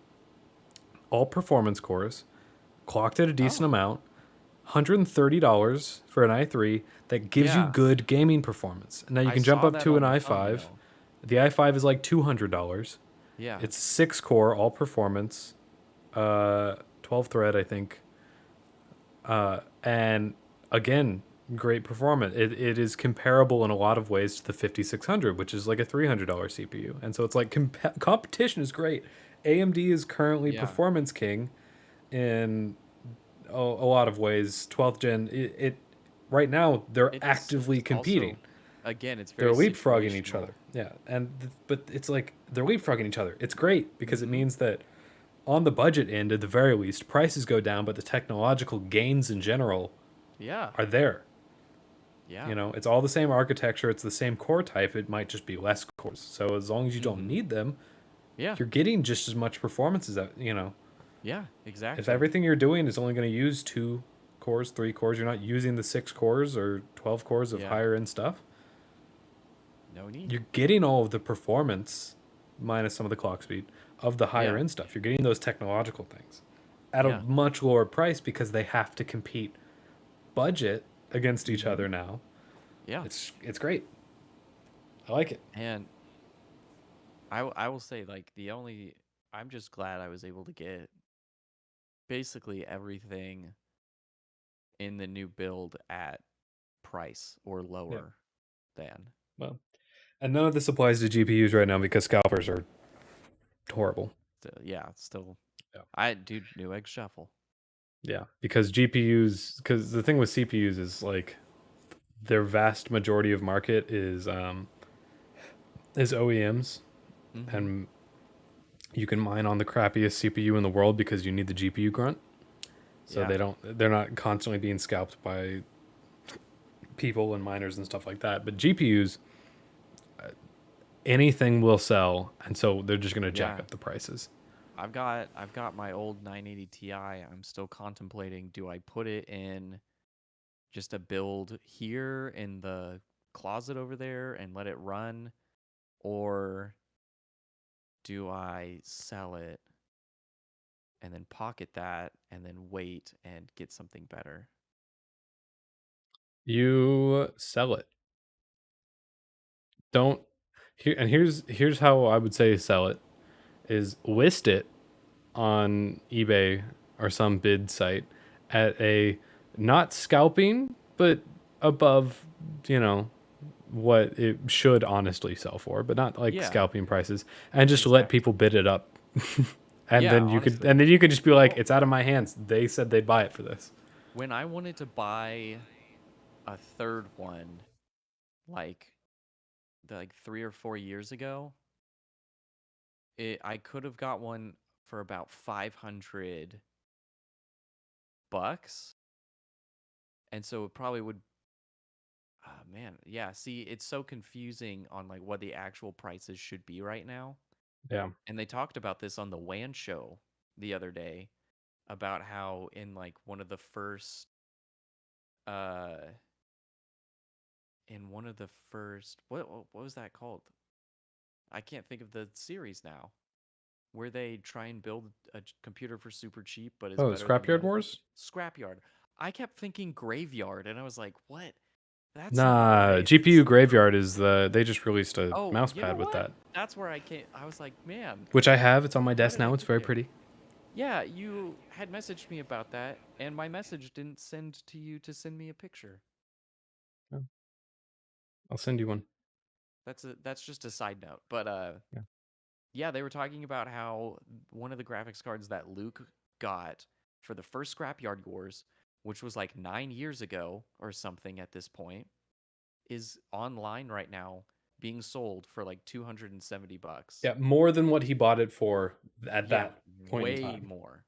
all performance cores, clocked at a decent Oh, amount, $130 for an i3 that gives you yeah. good gaming performance. Now you I can jump saw up that to an on the i5. thumbnail. The i5 is like $200. Yeah. It's 6-core all performance, 12 thread I think. And again, great performance. It is comparable in a lot of ways to the 5600, which is like a $300 CPU. And so it's like competition is great. AMD is currently Yeah. performance king in a lot of ways. 12th gen, it right now they're actively It's competing. also again, it's They're very leapfrogging each situational. other. Yeah, but it's like they're leapfrogging each other. It's great because it Mhm. means that on the budget end, at the very least, prices go down, but the technological gains in general Yeah. are there. Yeah. It's all the same architecture, it's the same core type, it might just be less cores. So as long as you don't Mhm. need them, Yeah. you're getting just as much performance as that, Yeah, if exactly. everything you're doing is only going to use 2 cores, 3 cores, you're not using the 6 cores or 12 cores of Yeah. higher end stuff, No need. you're getting all of the performance minus some of the clock speed of the higher Yeah. end stuff. You're getting those technological things at a Yeah. much lower price because they have to compete budget against each Mhm. other now. Yeah. It's great. I like it. And I will say like the only I'm just glad I was able to get basically everything in the new build at price or Yeah. lower than. Well, and none of this applies to GPUs right now because scalpers are horrible. So, yeah, still Yeah. I dude, Newegg shuffle. Yeah, because because the thing with CPUs is like their vast majority of market is OEMs, Mhm. and you can mine on the crappiest CPU in the world because you need the GPU grunt. so Yeah. they're not constantly being scalped by people and miners and stuff like that. But GPUs, anything will sell, and so they're just going to jack Yeah. up the prices. I've got my old 980 Ti. I'm still contemplating, do I put it in just a build here in the closet over there and let it run, or do I sell it and then pocket that and then wait and get something better? You sell it. Don't here and here's how I would say sell it is list it on eBay or some bid site at a not scalping but above, you know, what it should honestly sell for, but not like Yeah, scalping prices, and just let exactly. people bid it up. and Yeah, then you could honestly. and then you could just be like, Well, it's out of my hands. They said they'd buy it for this. when I wanted to buy a third one, like 3 or 4 years ago, I could have got one for about $500, and so it probably would. Oh, man, yeah. See, it's so confusing on like what the actual prices should be right now. Yeah. And they talked about this on the WAN show the other day about how in like one of the first uh what was that called? I can't think of the series now. Where they try and build a computer for super cheap but is Oh, better than the Scrapyard other one. Wars? Scrapyard. I kept thinking Graveyard and I was like, "What? That's not Nah, right." GPU Graveyard is they just released a Oh, mouse you know pad with what? that, That's where I came. I was like, "Man, which I have. It's on my why desk did I now. It's very forget?" pretty. Yeah, you had messaged me about that, and my message didn't send to you to send me a picture. Oh, I'll send you one. That's just a side note. But Yeah. yeah, they were talking about how one of the graphics cards that Luke got for the first Scrapyard Wars, which was like 9 years ago or something at this point, is online right now being sold for like $270. Yeah, more than what he bought it for at Yeah, that point in way time. more.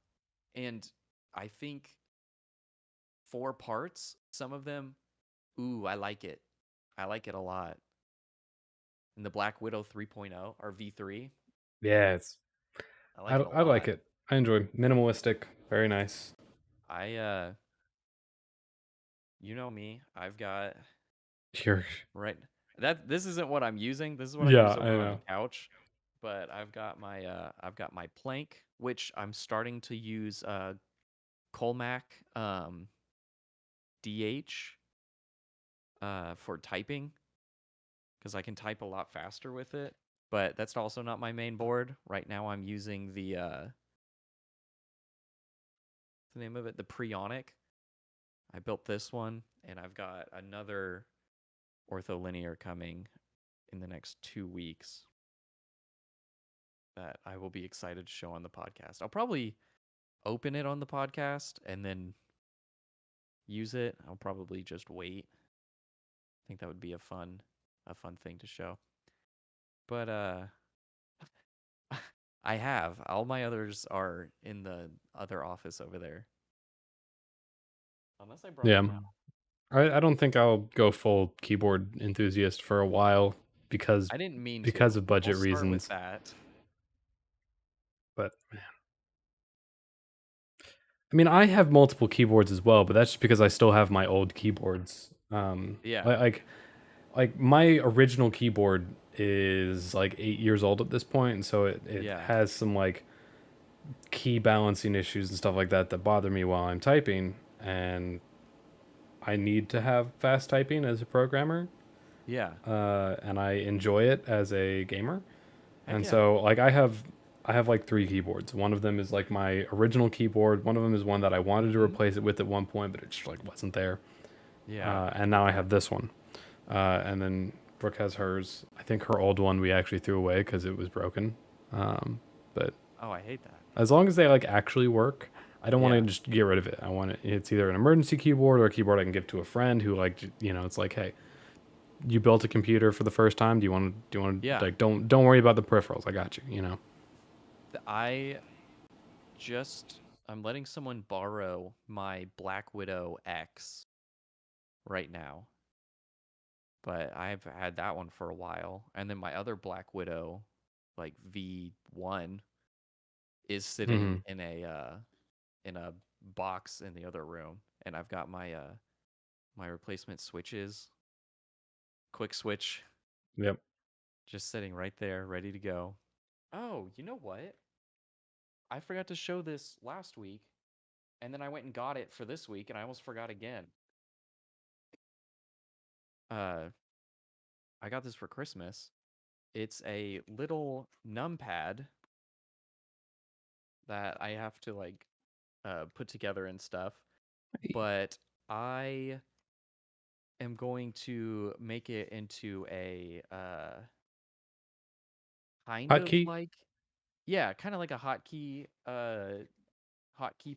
And I think 4 parts, some of them, ooh, I like it. I like it a lot. And the Black Widow 3.0 or V3, Yeah, I like it a I like lot. it. I enjoy minimalistic, very nice. I you know me, I've got You're right that this isn't what I'm using. This is what I'm yeah, using I on the know. couch. But I've got my plank, which I'm starting to use Colmac DH for typing because I can type a lot faster with it. But that's also not my main board. Right now I'm using what's the name of it? The Preonic. I built this one, and I've got another ortholinear coming in the next 2 weeks that I will be excited to show on the podcast. I'll probably open it on the podcast and then use it. I'll probably just wait. I think that would be a fun thing to show. But I have all my others are in the other office over there. Unless I brought Yeah. them out. I don't think I'll go full keyboard enthusiast for a while I didn't mean because to. of I'll budget start with reasons. that. But I mean, I have multiple keyboards as well, but that's just because I still have my old keyboards. Yeah. Like my original keyboard is like 8 years old at this point, and so it Yeah. has some like key balancing issues and stuff like that that bother me while I'm typing, and I need to have fast typing as a programmer, Yeah. and I enjoy it as a gamer. Heck And yeah. so like I have like three keyboards. One of them is like my original keyboard. One of them is one that I wanted to Mm-hmm. replace it with at one point, but it just like wasn't there. Yeah. And now I have this one. And then Brooke has hers. I think her old one we actually threw away because it was broken. But Oh, I hate that. as long as they like actually work, I don't want to Yeah. just get rid of it. I want it. It's either an emergency keyboard or a keyboard I can give to a friend who like it's like, hey, you built a computer for the first time. Do you want to Yeah. like don't worry about the peripherals. I got you. You know. I just I'm letting someone borrow my Black Widow X right now, but I've had that one for a while. And then my other Black Widow, like V1, is sitting Hmm. in a box in the other room, and I've got my replacement switches, quick switch, Yep. just sitting right there, ready to go. Oh, you know what? I forgot to show this last week, and then I went and got it for this week, and I almost forgot again. Uh, I got this for Christmas. It's a little numpad that I have to like put together and stuff, but I am going to make it into a kind of Hotkey. like, yeah, kind of like a hotkey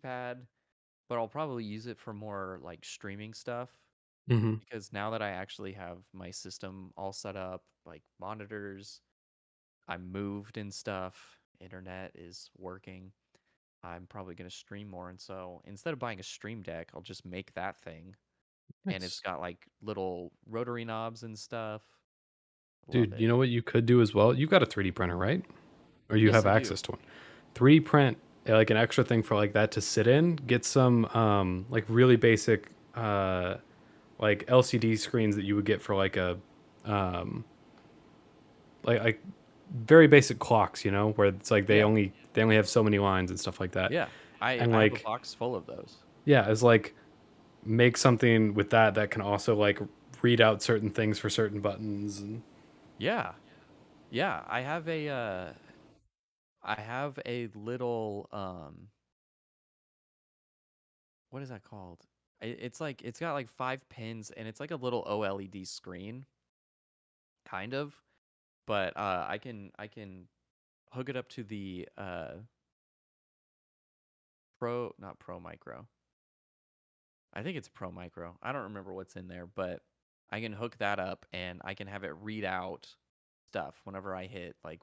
pad, but I'll probably use it for more like streaming stuff Hmm. because now that I actually have my system all set up, like monitors, I'm moved and stuff, internet is working, I'm probably going to stream more. And so instead of buying a stream deck, I'll just make that thing. And it's Nice. got like little rotary knobs and stuff. Love Dude, you it. know what you could do as well? You've got a 3D printer, right? Or you Yes, have I do. access to one. 3D print like an extra thing for like that to sit in. Get some like really basic like LCD screens that you would get for like a um like very basic clocks, you know, where it's like Yeah. they only have so many lines and stuff like that. Yeah. I, And I have a like box full of those. yeah, it's like make something with that that can also like read out certain things for certain buttons and Yeah. Yeah. I have a little what is that called? It's like it's got like 5 pins and it's like a little OLED screen, kind of. But I can hook it up to the Pro, not Pro Micro. I think it's Pro Micro. I don't remember what's in there, but I can hook that up and I can have it read out stuff whenever I hit like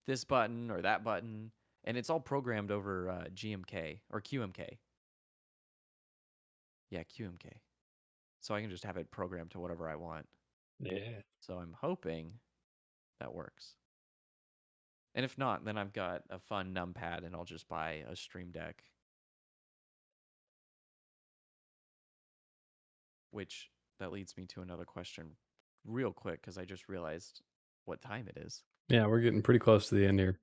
this button or that button, and it's all programmed over GMK or QMK. Yeah, QMK. So I can just have it programmed to whatever I want. yeah. So I'm hoping that works. And if not, then I've got a fun numpad and I'll just buy a Stream Deck, which that leads me to another question real quick because I just realized what time it is. Yeah, we're getting pretty close to the end here.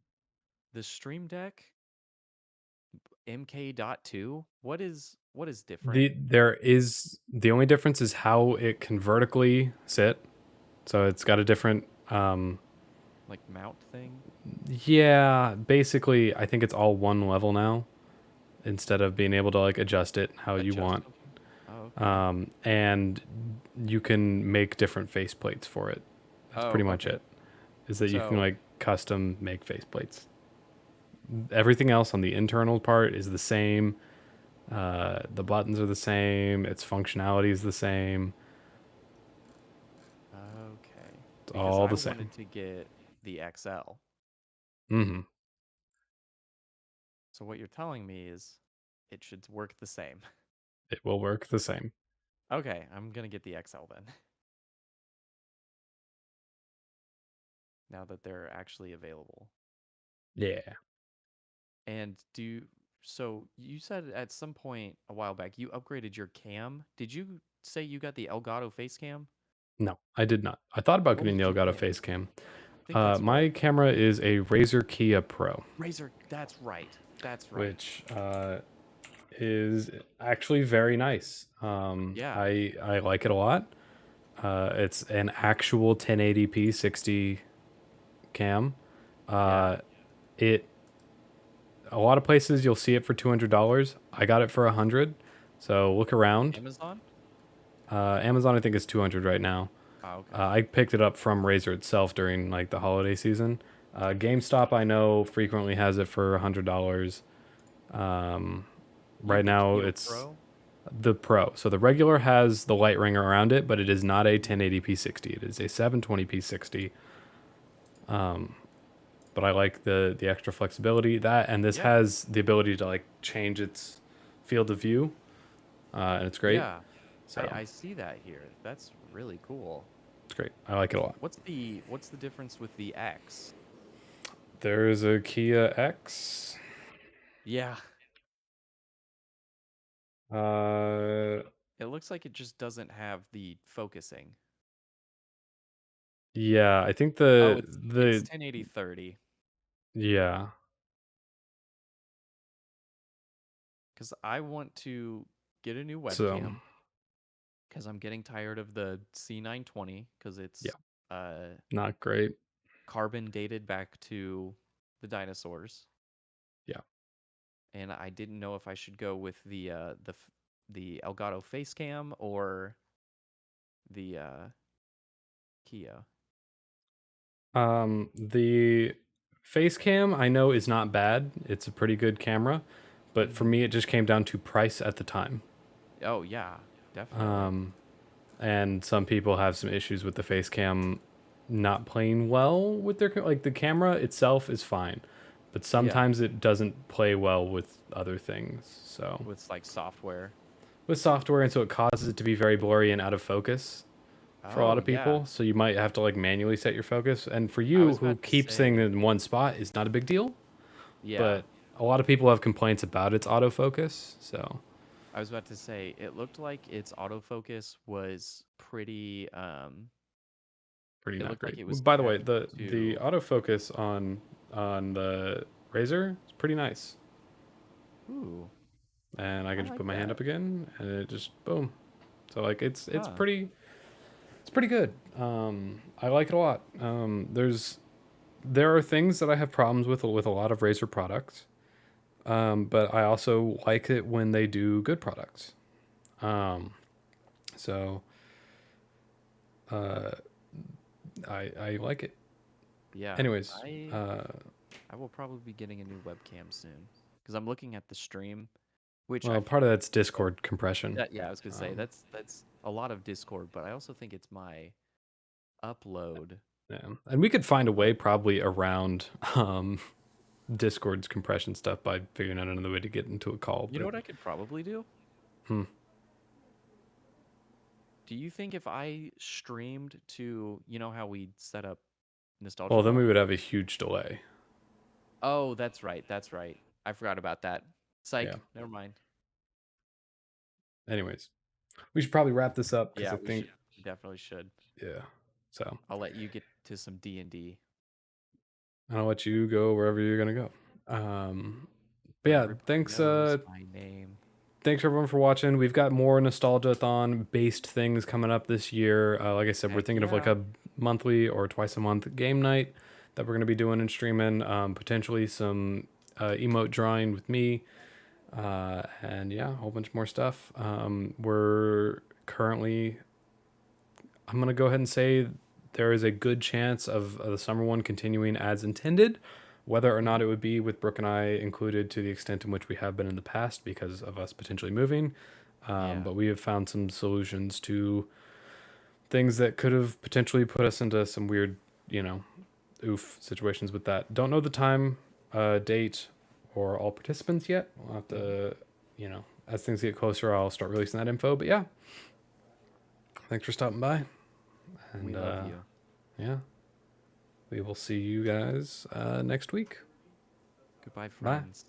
The Stream Deck MK.2, what is different? The only difference is how it can vertically sit. So it's got a different Like mount thing? yeah, basically I think it's all one level now instead of being able to like adjust it how you Adjust want. something? Oh, okay. And you can make different faceplates for it. That's Oh, pretty much okay. it. Is that you can So, like custom make faceplates. Everything else on the internal part is the same. The buttons are the same. Its functionality is the same. okay. It's Because all I the same. wanted to get the XL. Hmm. So what you're telling me is it should work the same. It will work the same. Okay, I'm gonna get the XL then. Now that they're actually available. Yeah. And so you said at some point a while back you upgraded your cam. Did you say you got the Elgato face cam? No, I did not. I thought about What getting did the you Elgato get? face cam. I think that's what My camera is a Razer Kia Pro, Razer, that's right. That's right. which is actually very nice. Yeah. I like it a lot. It's an actual 1080p 60 cam. Yeah. Uh, it a lot of places you'll see it for $200. I got it for 100. So look around. Amazon? Amazon I think is 200 right now. Oh, okay. I picked it up from Razer itself during like the holiday season. GameStop I know frequently has it for $100. Um, You have right the now Kia it's Pro? the Pro. So the regular has the light ring around it, but it is not a 1080p 60. It is a 720p 60. but I like the extra flexibility that, and this Yeah. has the ability to like change its field of view, and it's great. Yeah. So I see that here. That's really cool. it's great. I like it a lot. What's the difference with the X? There is a Kia X. Yeah. Uh, It looks like it just doesn't have the focusing. yeah, I think Oh, the it's the 1080/30. yeah. Because I want to get a new So webcam because I'm getting tired of the C920 because yeah, it's uh not great. carbon dated back to the dinosaurs, Yeah. and I didn't know if I should go with the Elgato Facecam or the Kia. The face cam I know is not bad. It's a pretty good camera, but for Hmm. me it just came down to price at the time. Oh yeah, definitely. Um, and some people have some issues with the face cam not playing well with their like the camera itself is fine, but Yeah, sometimes it doesn't play well with other things. So with like software. with software, and so it causes it to be very blurry and out of focus for a lot Oh of yeah, people. So you might have to like manually set your focus. And for I you was who about to keeps things say. in one spot is not a big deal, Yeah, but a lot of people have complaints about its autofocus. So I was about to say it looked like its autofocus was pretty. pretty It not looked like great. it was By the way, kept the to. autofocus on the Razor is pretty nice. Ooh, And I I can just like put my hand that. up again and it just boom. So like Huh. it's pretty good. I like it a lot. There are things that I have problems with a lot of Razer products. But I also like it when they do good products. Um, so uh, I like it. Yeah, Anyways, I will probably be getting a new webcam soon because I'm looking at the stream, which I well, feel part of that's like Discord compression. that. Yeah, I was gonna say Um, that's a lot of Discord, but I also think it's my upload. yeah, and we could find a way probably around Discord's compression stuff by figuring out another way to get into a call. You know But what I could probably do? hmm. Do you think if I streamed to, how we set up Well, then we Nostalgiathon? would have a huge delay. Oh, that's right. That's right. I forgot about that. Yeah. Psych. Never mind. Anyways, we should probably wrap this up because Yeah, I we think should. We definitely should. yeah. So I'll let you get to some D&D. I'll let you go wherever you're gonna go. But Where yeah, everybody knows my name. thanks everyone for watching. We've got more Nostalgiathon based things coming up this year. Like I said, we're Heck thinking of like yeah. a monthly or twice a month game night that we're gonna be doing and streaming. Potentially some emote drawing with me. And yeah, a whole bunch more stuff. We're currently, I'm going to go ahead and say there is a good chance of the summer one continuing as intended. Whether or Hmm. not it would be with Brooke and I included to the extent in which we have been in the past because of us potentially moving. Yeah. But we have found some solutions to things that could have potentially put us into some weird, you know, oof situations with that. Don't know the time, date, or all participants yet. We'll have Hmm. to, as things get closer, I'll start releasing that info. But yeah, thanks for stopping by. We And love you. yeah, we will see you guys next week. Goodbye, Bye. friends.